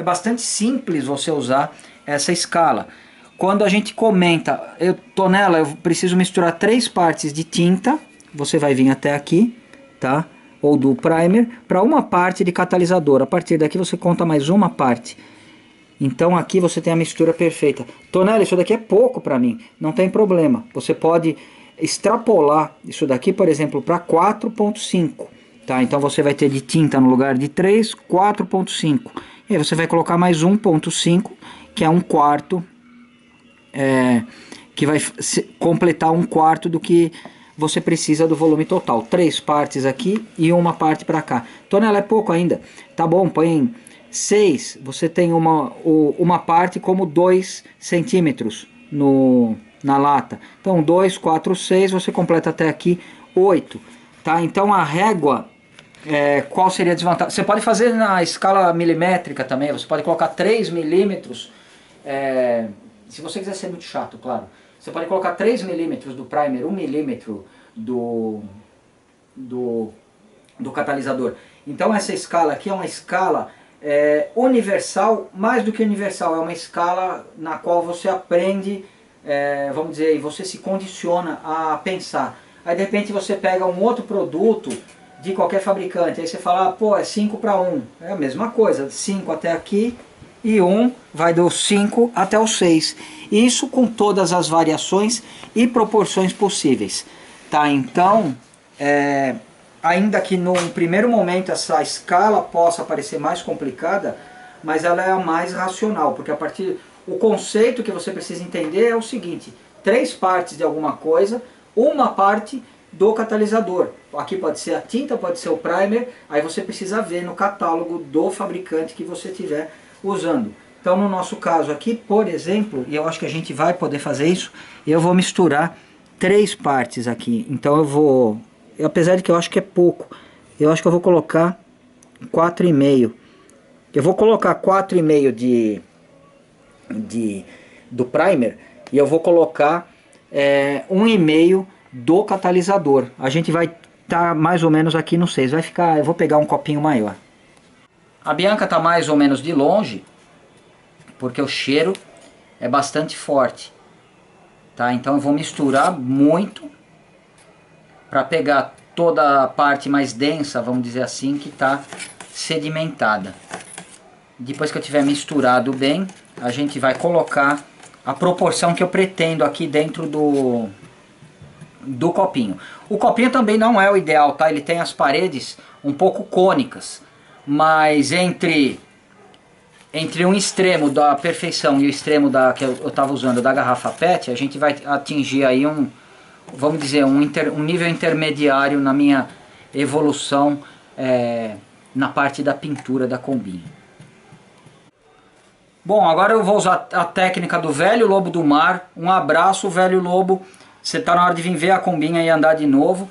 bastante simples você usar essa escala. Quando a gente comenta, Tonela, eu preciso misturar 3 partes de tinta, você vai vir até aqui, tá? Ou do primer, para uma parte de catalisador. A partir daqui você conta mais uma parte. Então aqui você tem a mistura perfeita. Tonela, isso daqui é pouco para mim, não tem problema. Você pode extrapolar isso daqui, por exemplo, para 4.5. Tá? Então você vai ter de tinta no lugar de 3, 4.5. E aí você vai colocar mais 1.5, que é 1/4, que vai completar 1/4 do que você precisa do volume total. 3 partes aqui e uma parte para cá. Tonela, é pouco ainda. Tá bom, põe 6. Você tem uma parte como 2 centímetros na lata. Então 2, 4, 6, você completa até aqui 8. Tá? Então a régua, qual seria a desvantagem? Você pode fazer na escala milimétrica também. Você pode colocar 3 milímetros. Se você quiser ser muito chato, claro. Você pode colocar 3 milímetros do primer, 1 milímetro do catalisador. Então essa escala aqui é uma escala universal, mais do que universal. É uma escala na qual você aprende, vamos dizer, e você se condiciona a pensar. Aí de repente você pega um outro produto de qualquer fabricante, aí você fala, pô, é 5:1. É a mesma coisa, 5 até aqui. E 1 vai do 5 até o 6. Isso com todas as variações e proporções possíveis. Tá? Então, ainda que num primeiro momento essa escala possa parecer mais complicada, mas ela é a mais racional, porque o conceito que você precisa entender é o seguinte: 3 partes de alguma coisa, uma parte do catalisador. Aqui pode ser a tinta, pode ser o primer, aí você precisa ver no catálogo do fabricante que você tiver usando. Então no nosso caso aqui, por exemplo, e eu acho que a gente vai poder fazer isso, eu vou misturar 3 partes aqui. Então apesar de que eu acho que é pouco, eu acho que eu vou colocar 4,5. Eu vou colocar 4,5 do primer e eu vou colocar 1,5 do catalisador. A gente vai estar mais ou menos aqui no 6. Vai ficar, eu vou pegar um copinho maior. A Bianca está mais ou menos de longe, porque o cheiro é bastante forte. Tá? Então eu vou misturar muito para pegar toda a parte mais densa, vamos dizer assim, que está sedimentada. Depois que eu tiver misturado bem, a gente vai colocar a proporção que eu pretendo aqui dentro do copinho. O copinho também não é o ideal, tá? Ele tem as paredes um pouco cônicas. Mas entre um extremo da perfeição e o extremo que eu estava usando da garrafa PET, a gente vai atingir aí vamos dizer, um nível intermediário na minha evolução na parte da pintura da combinha. Bom, agora eu vou usar a técnica do velho lobo do mar. Um abraço, velho lobo. Você está na hora de vir ver a combinha e andar de novo.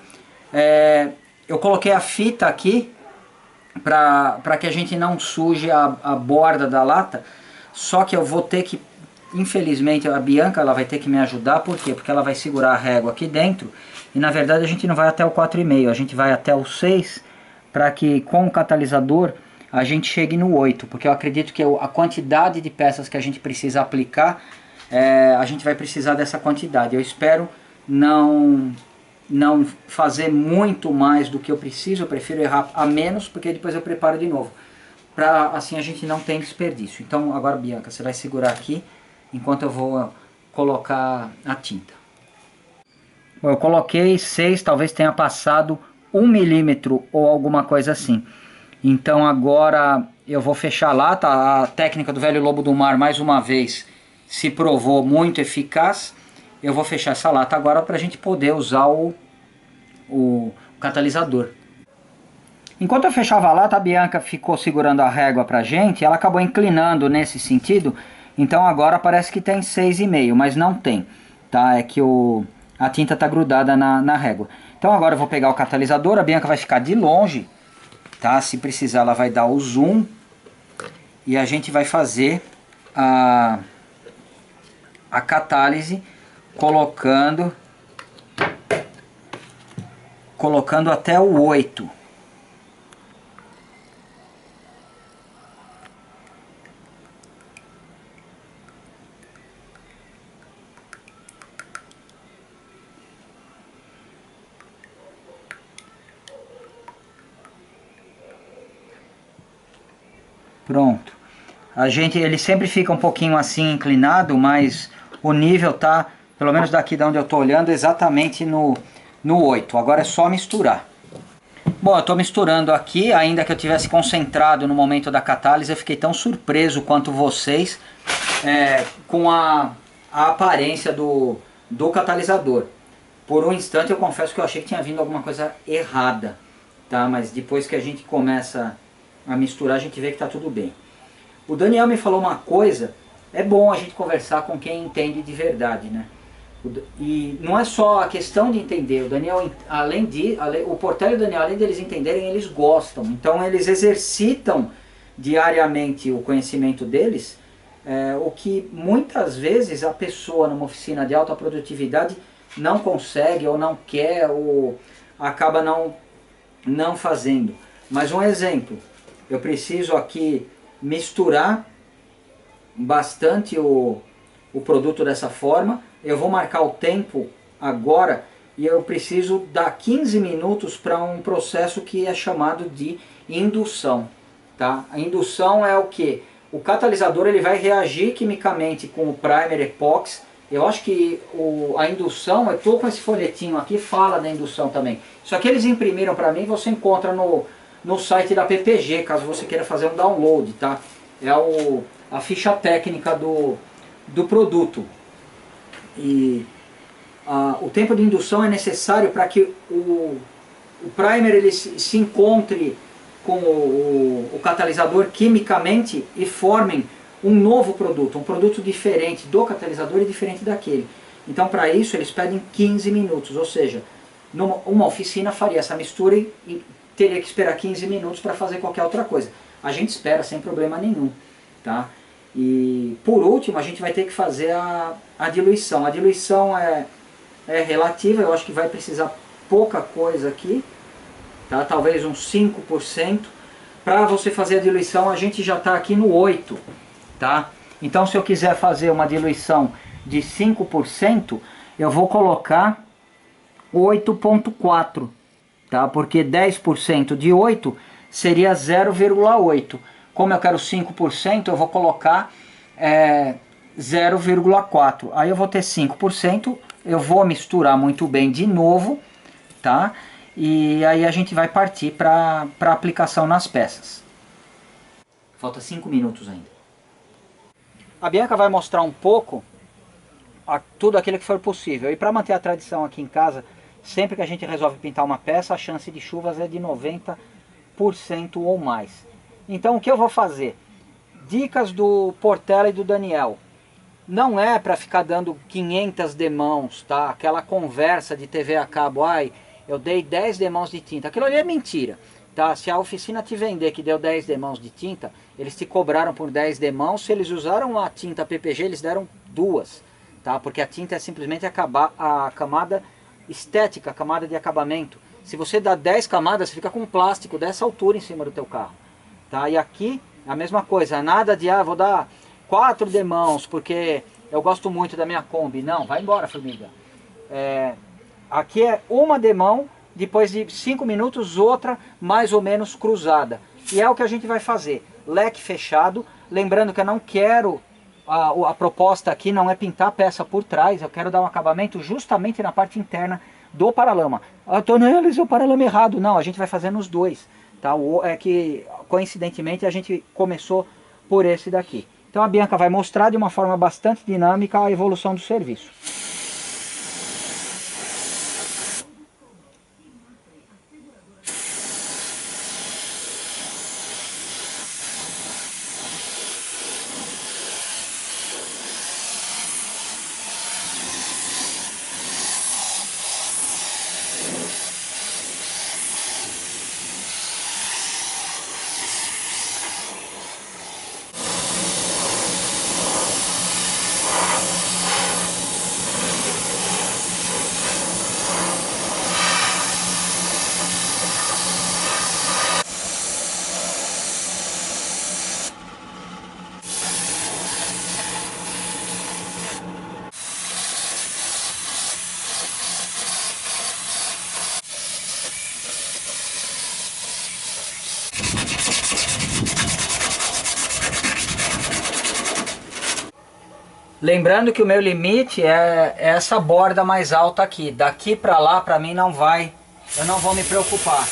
Eu coloquei a fita aqui para que a gente não suje a borda da lata, só que eu vou ter que, infelizmente, a Bianca ela vai ter que me ajudar. Por quê? Porque ela vai segurar a régua aqui dentro e na verdade a gente não vai até o 4,5, a gente vai até o 6, para que com o catalisador a gente chegue no 8, porque eu acredito que a quantidade de peças que a gente precisa aplicar, a gente vai precisar dessa quantidade. Eu espero não fazer muito mais do que eu preciso. Eu prefiro errar a menos, porque depois eu preparo de novo, para assim a gente não tem desperdício. Então agora, Bianca, você vai segurar aqui enquanto eu vou colocar a tinta. Bom, eu coloquei 6, talvez tenha passado 1 milímetro ou alguma coisa assim. Então agora eu vou fechar a lata. A técnica do velho lobo do mar mais uma vez se provou muito eficaz. Eu vou fechar essa lata agora para a gente poder usar o catalisador. Enquanto eu fechava a lata, a Bianca ficou segurando a régua pra gente. Ela acabou inclinando nesse sentido. Então agora parece que tem 6,5, mas não tem. Tá? É que a tinta está grudada na régua. Então agora eu vou pegar o catalisador. A Bianca vai ficar de longe. Tá? Se precisar ela vai dar o zoom. E a gente vai fazer a catálise colocando até o 8. Pronto. Ele sempre fica um pouquinho assim inclinado, mas o nível tá, pelo menos daqui de onde eu estou olhando, exatamente no 8. Agora é só misturar. Bom, eu estou misturando aqui, ainda que eu tivesse concentrado no momento da catálise, eu fiquei tão surpreso quanto vocês com a aparência do catalisador. Por um instante eu confesso que eu achei que tinha vindo alguma coisa errada, tá? Mas depois que a gente começa a misturar, a gente vê que está tudo bem. O Daniel me falou uma coisa, é bom a gente conversar com quem entende de verdade, né? E não é só a questão de entender, o Daniel, o Portela e o Daniel, além deles entenderem, eles gostam. Então eles exercitam diariamente o conhecimento deles, o que muitas vezes a pessoa numa oficina de alta produtividade não consegue ou não quer ou acaba não fazendo. Mas um exemplo, eu preciso aqui misturar bastante o produto dessa forma. Eu vou marcar o tempo agora e eu preciso dar 15 minutos para um processo que é chamado de indução. Tá? A indução é o que? O catalisador ele vai reagir quimicamente com o primer epox. Eu acho que a indução, eu estou com esse folhetinho aqui, fala da indução também. Isso aqui eles imprimiram para mim, você encontra no site da PPG, caso você queira fazer um download. Tá? É a ficha técnica do produto. E o tempo de indução é necessário para que o primer ele se encontre com o catalisador quimicamente e formem um novo produto, um produto diferente do catalisador e diferente daquele. Então para isso eles pedem 15 minutos, ou seja, uma oficina faria essa mistura e teria que esperar 15 minutos para fazer qualquer outra coisa. A gente espera sem problema nenhum, tá? E por último a gente vai ter que fazer a diluição. A diluição é relativa, eu acho que vai precisar pouca coisa aqui, tá? Talvez uns 5%. Para você fazer a diluição a gente já está aqui no 8%, tá? Então se eu quiser fazer uma diluição de 5%, eu vou colocar 8,4%, tá? Porque 10% de 8 seria 0,8%. Como eu quero 5%, eu vou colocar 0,4%. Aí eu vou ter 5%, eu vou misturar muito bem de novo, tá? E aí a gente vai partir para a aplicação nas peças. Falta 5 minutos ainda. A Bianca vai mostrar um pouco tudo aquilo que for possível. E para manter a tradição aqui em casa, sempre que a gente resolve pintar uma peça, a chance de chuvas é de 90% ou mais. Então o que eu vou fazer? Dicas do Portela e do Daniel. Não é para ficar dando 500 demãos, tá? Aquela conversa de TV a cabo, ai, eu dei 10 demãos de tinta. Aquilo ali é mentira, tá? Se a oficina te vender que deu 10 demãos de tinta, eles te cobraram por 10 demãos. Se eles usaram a tinta PPG, eles deram 2, tá? Porque a tinta é simplesmente a camada estética, a camada de acabamento. Se você dá 10 camadas, você fica com um plástico dessa altura em cima do teu carro. Tá? E aqui a mesma coisa, nada de vou dar 4 demãos porque eu gosto muito da minha Kombi. Não, vai embora, formiga. Aqui é uma demão, depois de 5 minutos outra mais ou menos cruzada. E é o que a gente vai fazer, leque fechado, lembrando que eu não quero, a proposta aqui não é pintar a peça por trás, eu quero dar um acabamento justamente na parte interna do paralama. Tonelli, o paralama errado. Não, a gente vai fazer nos dois. Tá? É que coincidentemente a gente começou por esse daqui. Então a Bianca vai mostrar de uma forma bastante dinâmica a evolução do serviço. Lembrando que o meu limite é essa borda mais alta aqui. Daqui para lá, para mim não vai, eu não vou me preocupar.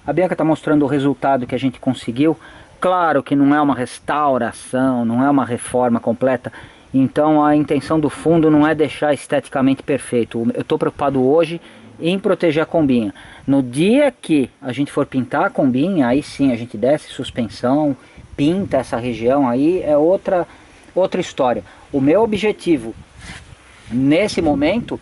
A Bianca está mostrando o resultado que a gente conseguiu. Claro que não é uma restauração, não é uma reforma completa. Então a intenção do fundo não é deixar esteticamente perfeito. Eu estou preocupado hoje em proteger a combinha. No dia que a gente for pintar a combinha, aí sim a gente desce suspensão, pinta essa região, aí é outra história. O meu objetivo nesse momento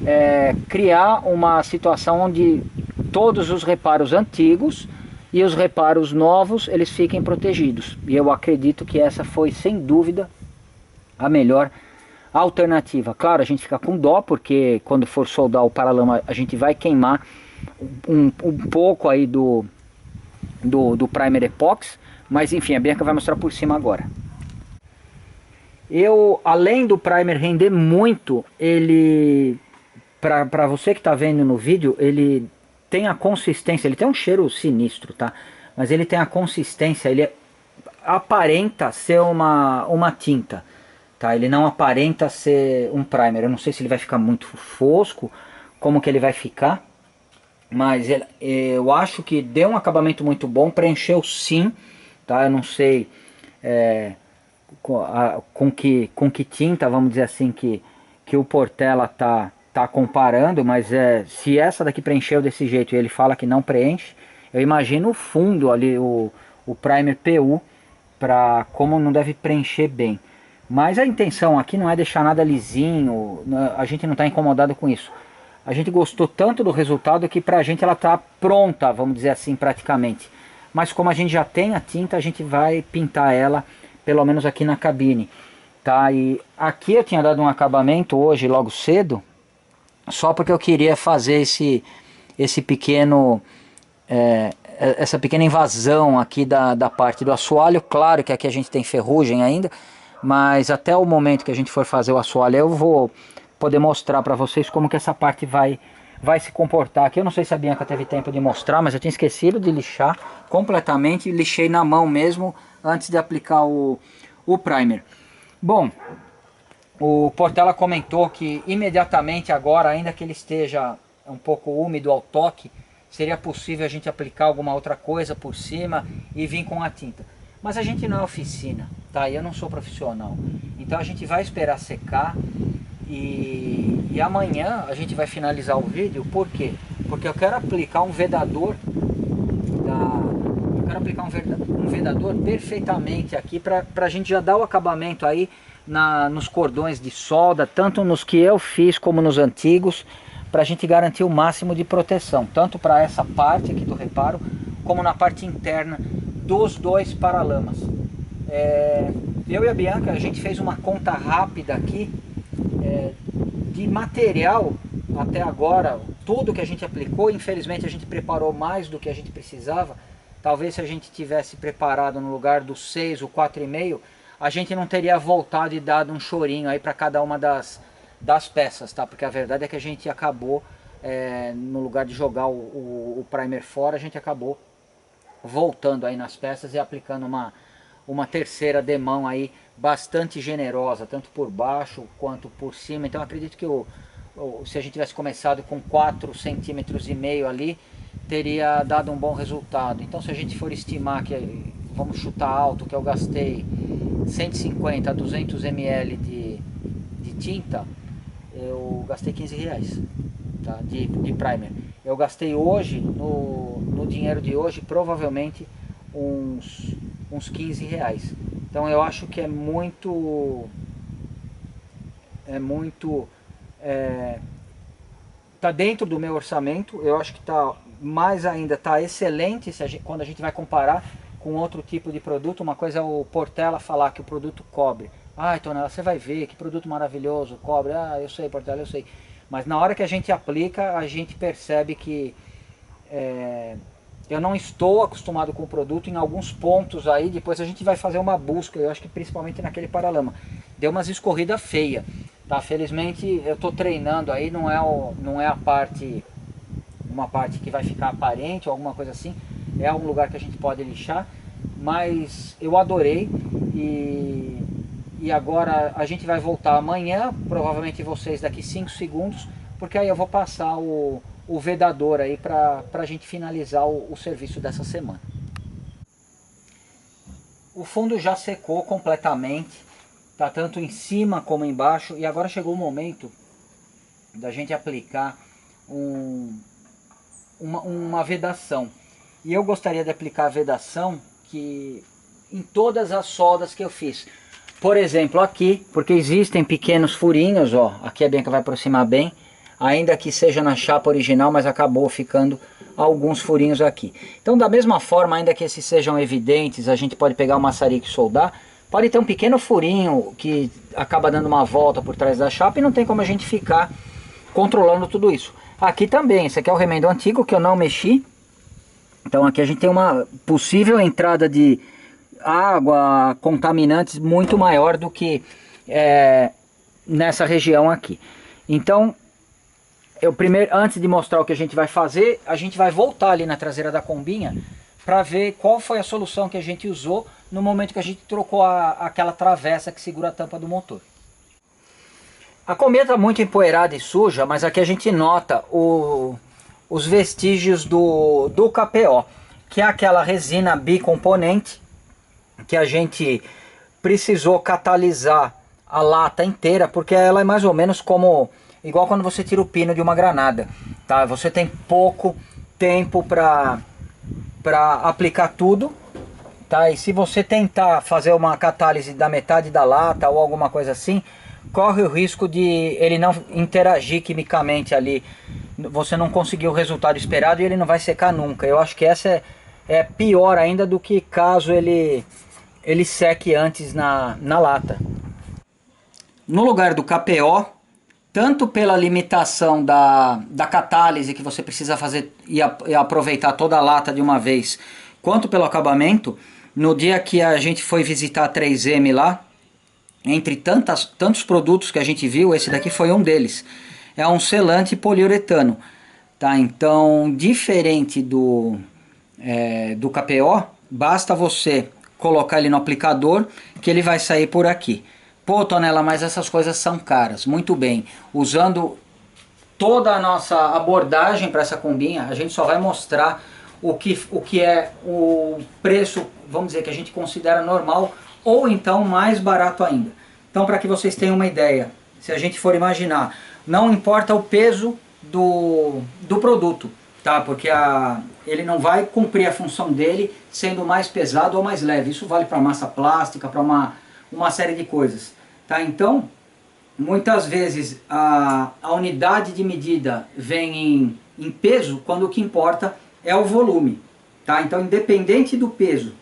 é criar uma situação onde todos os reparos antigos e os reparos novos eles fiquem protegidos. E eu acredito que essa foi sem dúvida a melhor alternativa. Claro, a gente fica com dó porque quando for soldar o paralama a gente vai queimar um pouco aí do primer epox, mas enfim, a Bianca vai mostrar por cima agora. Além do primer render muito, ele, para você que está vendo no vídeo, ele tem a consistência, ele tem um cheiro sinistro, tá? Mas ele tem a consistência, ele aparenta ser uma tinta, tá? Ele não aparenta ser um primer. Eu não sei se ele vai ficar muito fosco, como que ele vai ficar, mas eu acho que deu um acabamento muito bom, preencheu sim, tá? Eu não sei com que tinta, vamos dizer assim, que o Portela tá comparando, mas se essa daqui preencheu desse jeito e ele fala que não preenche, eu imagino o fundo ali, o primer PU, como não deve preencher bem. Mas a intenção aqui não é deixar nada lisinho, a gente não está incomodado com isso. A gente gostou tanto do resultado que pra gente ela tá pronta, vamos dizer assim, praticamente. Mas como a gente já tem a tinta, a gente vai pintar ela, pelo menos aqui na cabine. Tá? E aqui eu tinha dado um acabamento hoje, logo cedo, só porque eu queria fazer esse pequeno... essa pequena invasão aqui da parte do assoalho. Claro que aqui a gente tem ferrugem ainda, mas até o momento que a gente for fazer o assoalho eu vou poder mostrar para vocês como que essa parte vai se comportar aqui. Eu não sei se a Bianca teve tempo de mostrar, mas eu tinha esquecido de lixar completamente, lixei na mão mesmo antes de aplicar o primer. Bom, o Portela comentou que imediatamente agora, ainda que ele esteja um pouco úmido ao toque, seria possível a gente aplicar alguma outra coisa por cima e vir com a tinta. Mas a gente não é oficina, tá? Eu não sou profissional. Então a gente vai esperar secar e amanhã a gente vai finalizar o vídeo. Por quê? Porque eu quero aplicar um vedador um vedador perfeitamente aqui para a gente já dar o acabamento aí nos cordões de solda, tanto nos que eu fiz como nos antigos, para a gente garantir o máximo de proteção, tanto para essa parte aqui do reparo, como na parte interna dos dois paralamas. Eu e a Bianca, a gente fez uma conta rápida aqui, de material até agora, tudo que a gente aplicou. Infelizmente a gente preparou mais do que a gente precisava. Talvez se a gente tivesse preparado no lugar do 6 ou 4,5, a gente não teria voltado e dado um chorinho aí para cada uma das peças, tá? Porque a verdade é que a gente acabou, no lugar de jogar o primer fora, a gente acabou voltando aí nas peças e aplicando uma terceira demão aí bastante generosa, tanto por baixo quanto por cima. Então acredito que o ou se a gente tivesse começado com 4,5 centímetros ali, teria dado um bom resultado. Então se a gente for estimar que, vamos chutar alto, que eu gastei 150 a 200 ml de tinta, eu gastei R$15, tá? de primer. Eu gastei hoje, no dinheiro de hoje, provavelmente uns R$15. Então eu acho que tá dentro do meu orçamento. Eu acho que tá mais ainda, tá excelente quando a gente vai comparar com outro tipo de produto. Uma coisa é o Portela falar que o produto cobre. Ah, Tonela, você vai ver que produto maravilhoso, cobre. Ah, eu sei, Portela, eu sei. Mas na hora que a gente aplica, a gente percebe que eu não estou acostumado com o produto em alguns pontos aí. Depois a gente vai fazer uma busca, eu acho que principalmente naquele paralama. Deu umas escorridas feias, tá? Felizmente eu estou treinando aí, não é uma parte que vai ficar aparente ou alguma coisa assim. É um lugar que a gente pode lixar, mas eu adorei. E agora a gente vai voltar amanhã, provavelmente vocês daqui 5 segundos, porque aí eu vou passar o vedador aí para a gente finalizar o serviço dessa semana. O fundo já secou completamente, tá tanto em cima como embaixo, e agora chegou o momento da gente aplicar uma vedação. E eu gostaria de aplicar a vedação em todas as soldas que eu fiz. Por exemplo, aqui, porque existem pequenos furinhos, ó, aqui a Bianca vai aproximar bem, ainda que seja na chapa original, mas acabou ficando alguns furinhos aqui. Então, da mesma forma, ainda que esses sejam evidentes, a gente pode pegar o maçarico e soldar, pode ter um pequeno furinho que acaba dando uma volta por trás da chapa e não tem como a gente ficar controlando tudo isso. Aqui também, esse aqui é o remendo antigo que eu não mexi. Então aqui a gente tem uma possível entrada de água, contaminantes muito maior do que nessa região aqui. Então, antes de mostrar o que a gente vai fazer, a gente vai voltar ali na traseira da combinha para ver qual foi a solução que a gente usou no momento que a gente trocou aquela travessa que segura a tampa do motor. A combinha está muito empoeirada e suja, mas aqui a gente nota os vestígios do KPO, que é aquela resina bicomponente que a gente precisou catalisar a lata inteira, porque ela é mais ou menos igual quando você tira o pino de uma granada, tá? Você tem pouco tempo para aplicar tudo, tá? E se você tentar fazer uma catálise da metade da lata ou alguma coisa assim, corre o risco de ele não interagir quimicamente ali, você não conseguir o resultado esperado e ele não vai secar nunca. Eu acho que essa é pior ainda do que caso ele seque antes na lata. No lugar do KPO, tanto pela limitação da catálise que você precisa fazer e aproveitar toda a lata de uma vez, quanto pelo acabamento, no dia que a gente foi visitar a 3M lá, entre tantos produtos que a gente viu, esse daqui foi um deles. É um selante poliuretano, tá? Então, diferente do KPO, basta você colocar ele no aplicador que ele vai sair por aqui. Pô, Tonela, mas essas coisas são caras. Muito bem, usando toda a nossa abordagem para essa combinha, a gente só vai mostrar o que é o preço, vamos dizer, que a gente considera normal, ou então mais barato ainda. Então, para que vocês tenham uma ideia, se a gente for imaginar, não importa o peso do produto, tá? Porque ele não vai cumprir a função dele sendo mais pesado ou mais leve. Isso vale para massa plástica, para uma série de coisas, tá? Então, muitas vezes a unidade de medida vem em peso, quando o que importa é o volume, tá? Então, independente do peso,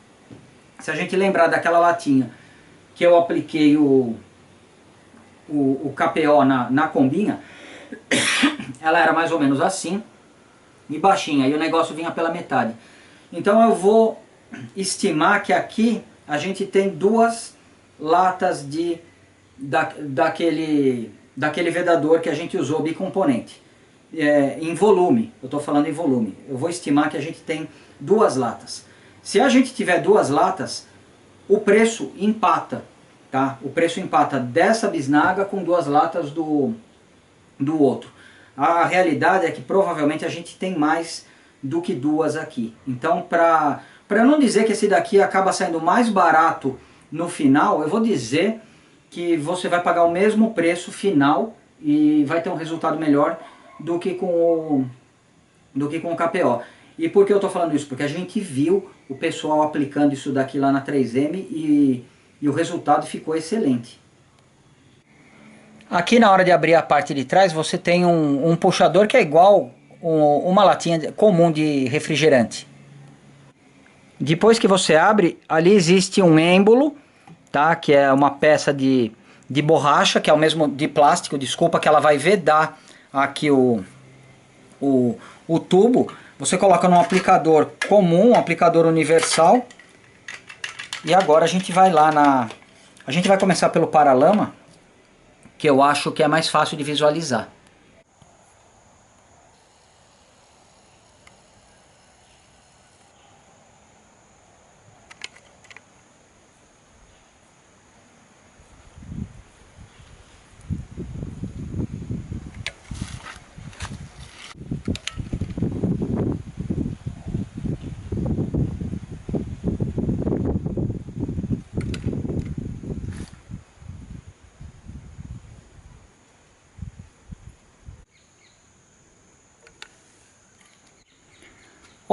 se a gente lembrar daquela latinha que eu apliquei o KPO na combinha, ela era mais ou menos assim, e baixinha, e o negócio vinha pela metade. Então eu vou estimar que aqui a gente tem 2 latas daquele vedador que a gente usou bicomponente. Em volume, eu estou falando em volume, eu vou estimar que a gente tem 2 latas. Se a gente tiver 2 latas, o preço empata, tá? O preço empata dessa bisnaga com 2 latas do do outro. A realidade é que provavelmente a gente tem mais do que duas aqui. Então, para não dizer que esse daqui acaba saindo mais barato no final, eu vou dizer que você vai pagar o mesmo preço final e vai ter um resultado melhor do que com o KPO. E por que eu estou falando isso? Porque a gente viu o pessoal aplicando isso daqui lá na 3M e o resultado ficou excelente. Aqui na hora de abrir a parte de trás você tem um puxador que é igual uma latinha comum de refrigerante. Depois que você abre, ali existe um êmbolo, tá? Que é uma peça de borracha, que é o mesmo de plástico, desculpa, que ela vai vedar aqui o tubo. Você coloca num aplicador comum, um aplicador universal. E agora a gente vai lá a gente vai começar pelo paralama, que eu acho que é mais fácil de visualizar.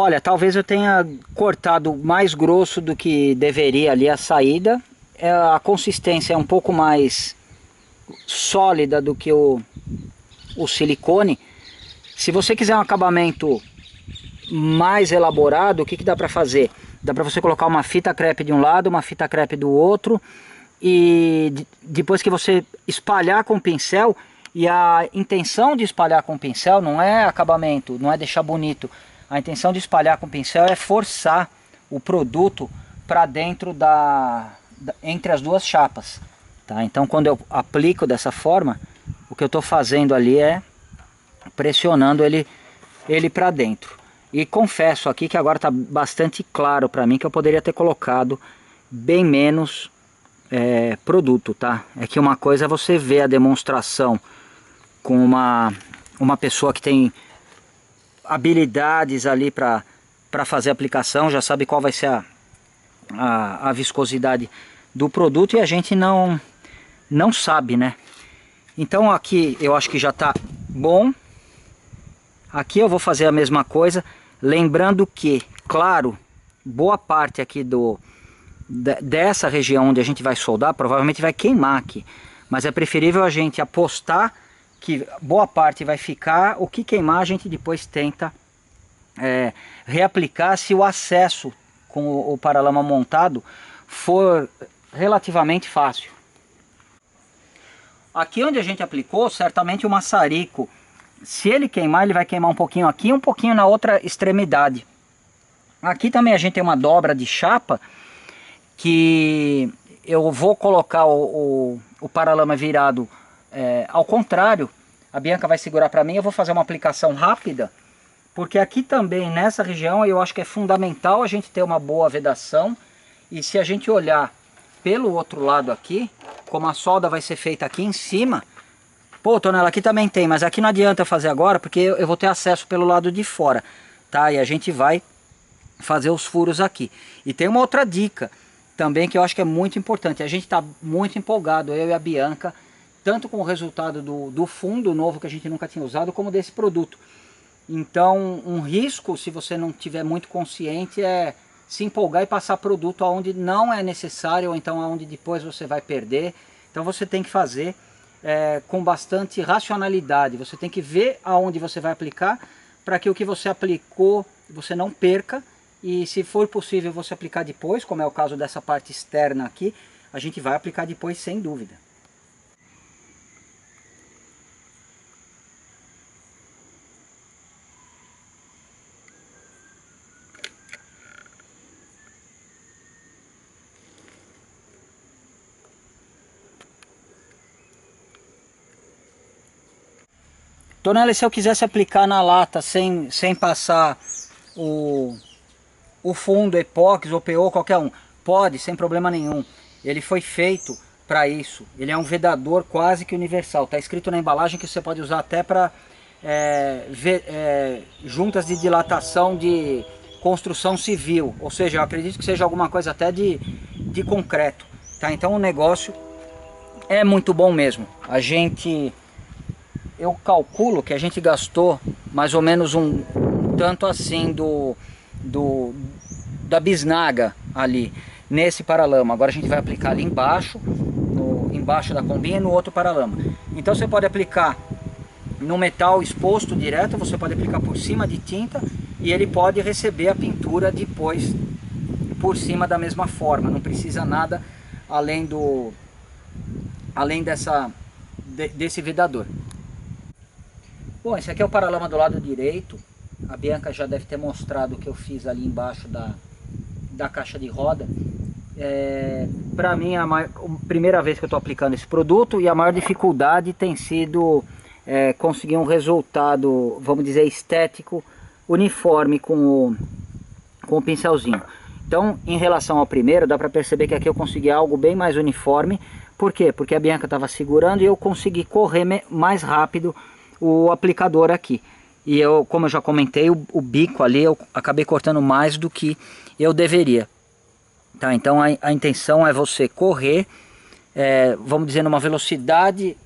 Olha, talvez eu tenha cortado mais grosso do que deveria ali a saída. A consistência é um pouco mais sólida do que o silicone. Se você quiser um acabamento mais elaborado, o que dá para fazer? Dá para você colocar uma fita crepe de um lado, uma fita crepe do outro, e depois que você espalhar com o pincel, e a intenção de espalhar com o pincel não é acabamento, não é deixar bonito. A intenção de espalhar com o pincel é forçar o produto para dentro entre as duas chapas. Tá? Então quando eu aplico dessa forma, o que eu estou fazendo ali é pressionando ele para dentro. E confesso aqui que agora está bastante claro para mim que eu poderia ter colocado bem menos produto. Tá? É que uma coisa é você ver a demonstração com uma pessoa que tem habilidades ali para fazer a aplicação, já sabe qual vai ser a viscosidade do produto, e a gente não sabe, né? Então aqui eu acho que já está bom. Aqui eu vou fazer a mesma coisa, lembrando que, claro, boa parte aqui dessa região onde a gente vai soldar provavelmente vai queimar aqui, mas é preferível a gente apostar que boa parte vai ficar. O que queimar a gente depois tenta reaplicar se o acesso com o paralama montado for relativamente fácil. Aqui onde a gente aplicou, certamente o maçarico, se ele queimar, ele vai queimar um pouquinho aqui e um pouquinho na outra extremidade. Aqui também a gente tem uma dobra de chapa que eu vou colocar o paralama virado ao contrário. A Bianca vai segurar para mim, eu vou fazer uma aplicação rápida, porque aqui também nessa região eu acho que é fundamental a gente ter uma boa vedação. E se a gente olhar pelo outro lado aqui, como a solda vai ser feita aqui em cima, pô, Tonela, aqui também tem, mas aqui não adianta eu fazer agora, porque eu vou ter acesso pelo lado de fora, tá? E a gente vai fazer os furos aqui. E tem uma outra dica também que eu acho que é muito importante. A gente está muito empolgado, eu e a Bianca, tanto com o resultado do fundo novo que a gente nunca tinha usado, como desse produto. Então, um risco, se você não tiver muito consciente, é se empolgar e passar produto aonde não é necessário, ou então aonde depois você vai perder. Então você tem que fazer com bastante racionalidade. Você tem que ver aonde você vai aplicar, para que o que você aplicou você não perca. E se for possível você aplicar depois, como é o caso dessa parte externa aqui, a gente vai aplicar depois sem dúvida. Tonela, se eu quisesse aplicar na lata sem passar o fundo, epóxi ou PO, qualquer um, pode, sem problema nenhum. Ele foi feito para isso. Ele é um vedador quase que universal. Está escrito na embalagem que você pode usar até para juntas de dilatação de construção civil. Ou seja, eu acredito que seja alguma coisa até de concreto. Tá? Então o negócio é muito bom mesmo. Eu calculo que a gente gastou mais ou menos um tanto assim da bisnaga ali nesse paralama. Agora a gente vai aplicar ali embaixo, embaixo da combinha e no outro paralama. Então você pode aplicar no metal exposto direto, você pode aplicar por cima de tinta e ele pode receber a pintura depois por cima da mesma forma. Não precisa nada além desse vedador. Bom, esse aqui é o paralama do lado direito. A Bianca já deve ter mostrado o que eu fiz ali embaixo da caixa de roda. Para mim é a primeira vez que eu estou aplicando esse produto e a maior dificuldade tem sido conseguir um resultado, vamos dizer, estético, uniforme com o pincelzinho. Então, em relação ao primeiro, dá para perceber que aqui eu consegui algo bem mais uniforme. Por quê? Porque a Bianca estava segurando e eu consegui correr mais rápido o aplicador aqui. E eu, como eu já comentei, o bico ali eu acabei cortando mais do que eu deveria. Tá? Então a intenção é você correr, vamos dizer, numa velocidade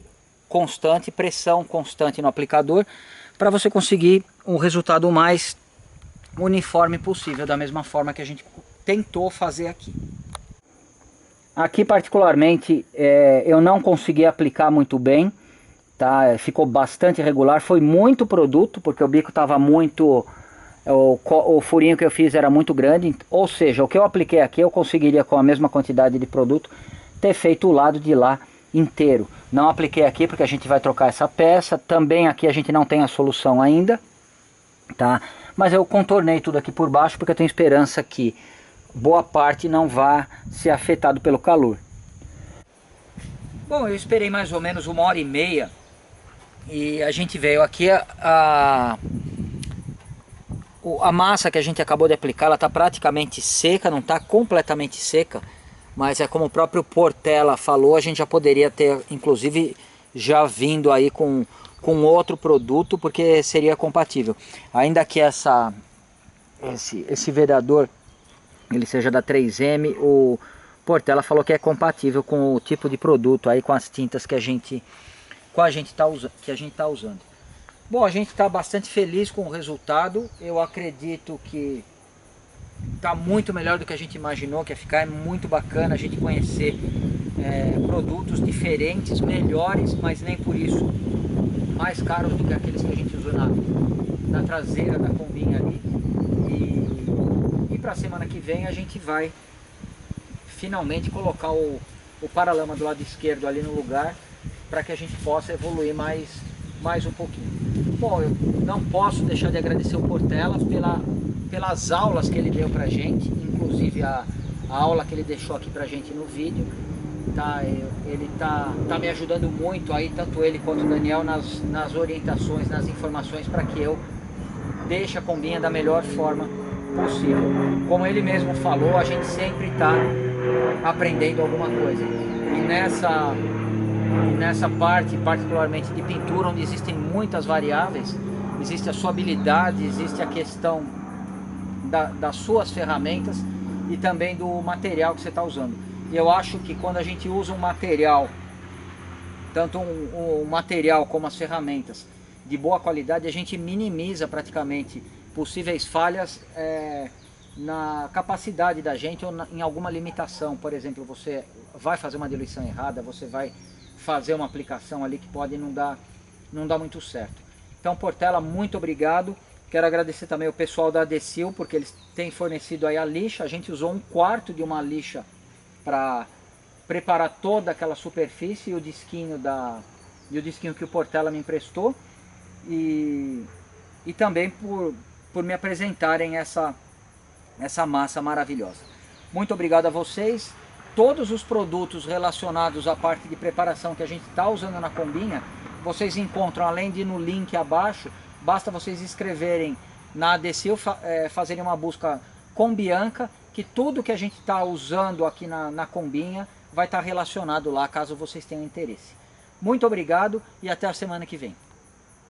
constante, pressão constante no aplicador, para você conseguir um resultado mais uniforme possível, da mesma forma que a gente tentou fazer aqui. Aqui particularmente eu não consegui aplicar muito bem, tá? Ficou bastante irregular, foi muito produto, porque o bico estava muito... O furinho que eu fiz era muito grande, ou seja, o que eu apliquei aqui eu conseguiria com a mesma quantidade de produto ter feito o lado de lá inteiro. Não apliquei aqui porque a gente vai trocar essa peça, também aqui a gente não tem a solução ainda, tá? Mas eu contornei tudo aqui por baixo porque eu tenho esperança que boa parte não vá ser afetado pelo calor. Bom, eu esperei mais ou menos 1h30 e a gente veio aqui, a massa que a gente acabou de aplicar, ela está praticamente seca, não está completamente seca, mas é como o próprio Portela falou, a gente já poderia ter, inclusive, já vindo aí com outro produto, porque seria compatível. Ainda que esse vedador, ele seja da 3M, o Portela falou que é compatível com o tipo de produto, aí com as tintas que a gente está usando. Bom, a gente está bastante feliz com o resultado. Eu acredito que está muito melhor do que a gente imaginou que ia ficar. É muito bacana a gente conhecer produtos diferentes, melhores, mas nem por isso mais caros do que aqueles que a gente usou na traseira da combinha ali. E para a semana que vem a gente vai finalmente colocar o paralama do lado esquerdo ali no lugar, para que a gente possa evoluir mais um pouquinho. Bom, eu não posso deixar de agradecer o Portela pelas aulas que ele deu pra gente, inclusive a aula que ele deixou aqui pra gente no vídeo. Tá, ele tá me ajudando muito aí, tanto ele quanto o Daniel, nas orientações, nas informações, para que eu deixe a combinha da melhor forma possível. Como ele mesmo falou, a gente sempre está aprendendo alguma coisa. E nessa parte, particularmente de pintura, onde existem muitas variáveis, existe a sua habilidade, existe a questão das suas ferramentas e também do material que você está usando. E eu acho que quando a gente usa um material, tanto um material como as ferramentas de boa qualidade, a gente minimiza praticamente possíveis falhas na capacidade da gente ou em alguma limitação. Por exemplo, você vai fazer uma diluição errada, você vai fazer uma aplicação ali que pode não dar muito certo. Então, Portela, muito obrigado. Quero agradecer também o pessoal da Adecil, porque eles têm fornecido aí a lixa. A gente usou 1/4 de uma lixa para preparar toda aquela superfície e o disquinho que o Portela me emprestou, e também por me apresentarem essa massa maravilhosa. Muito obrigado a vocês. Todos os produtos relacionados à parte de preparação que a gente está usando na combinha, vocês encontram, além de no link abaixo, basta vocês escreverem na Adecil, fazerem uma busca com Bianca, que tudo que a gente está usando aqui na combinha, vai estar relacionado lá, caso vocês tenham interesse. Muito obrigado e até a semana que vem.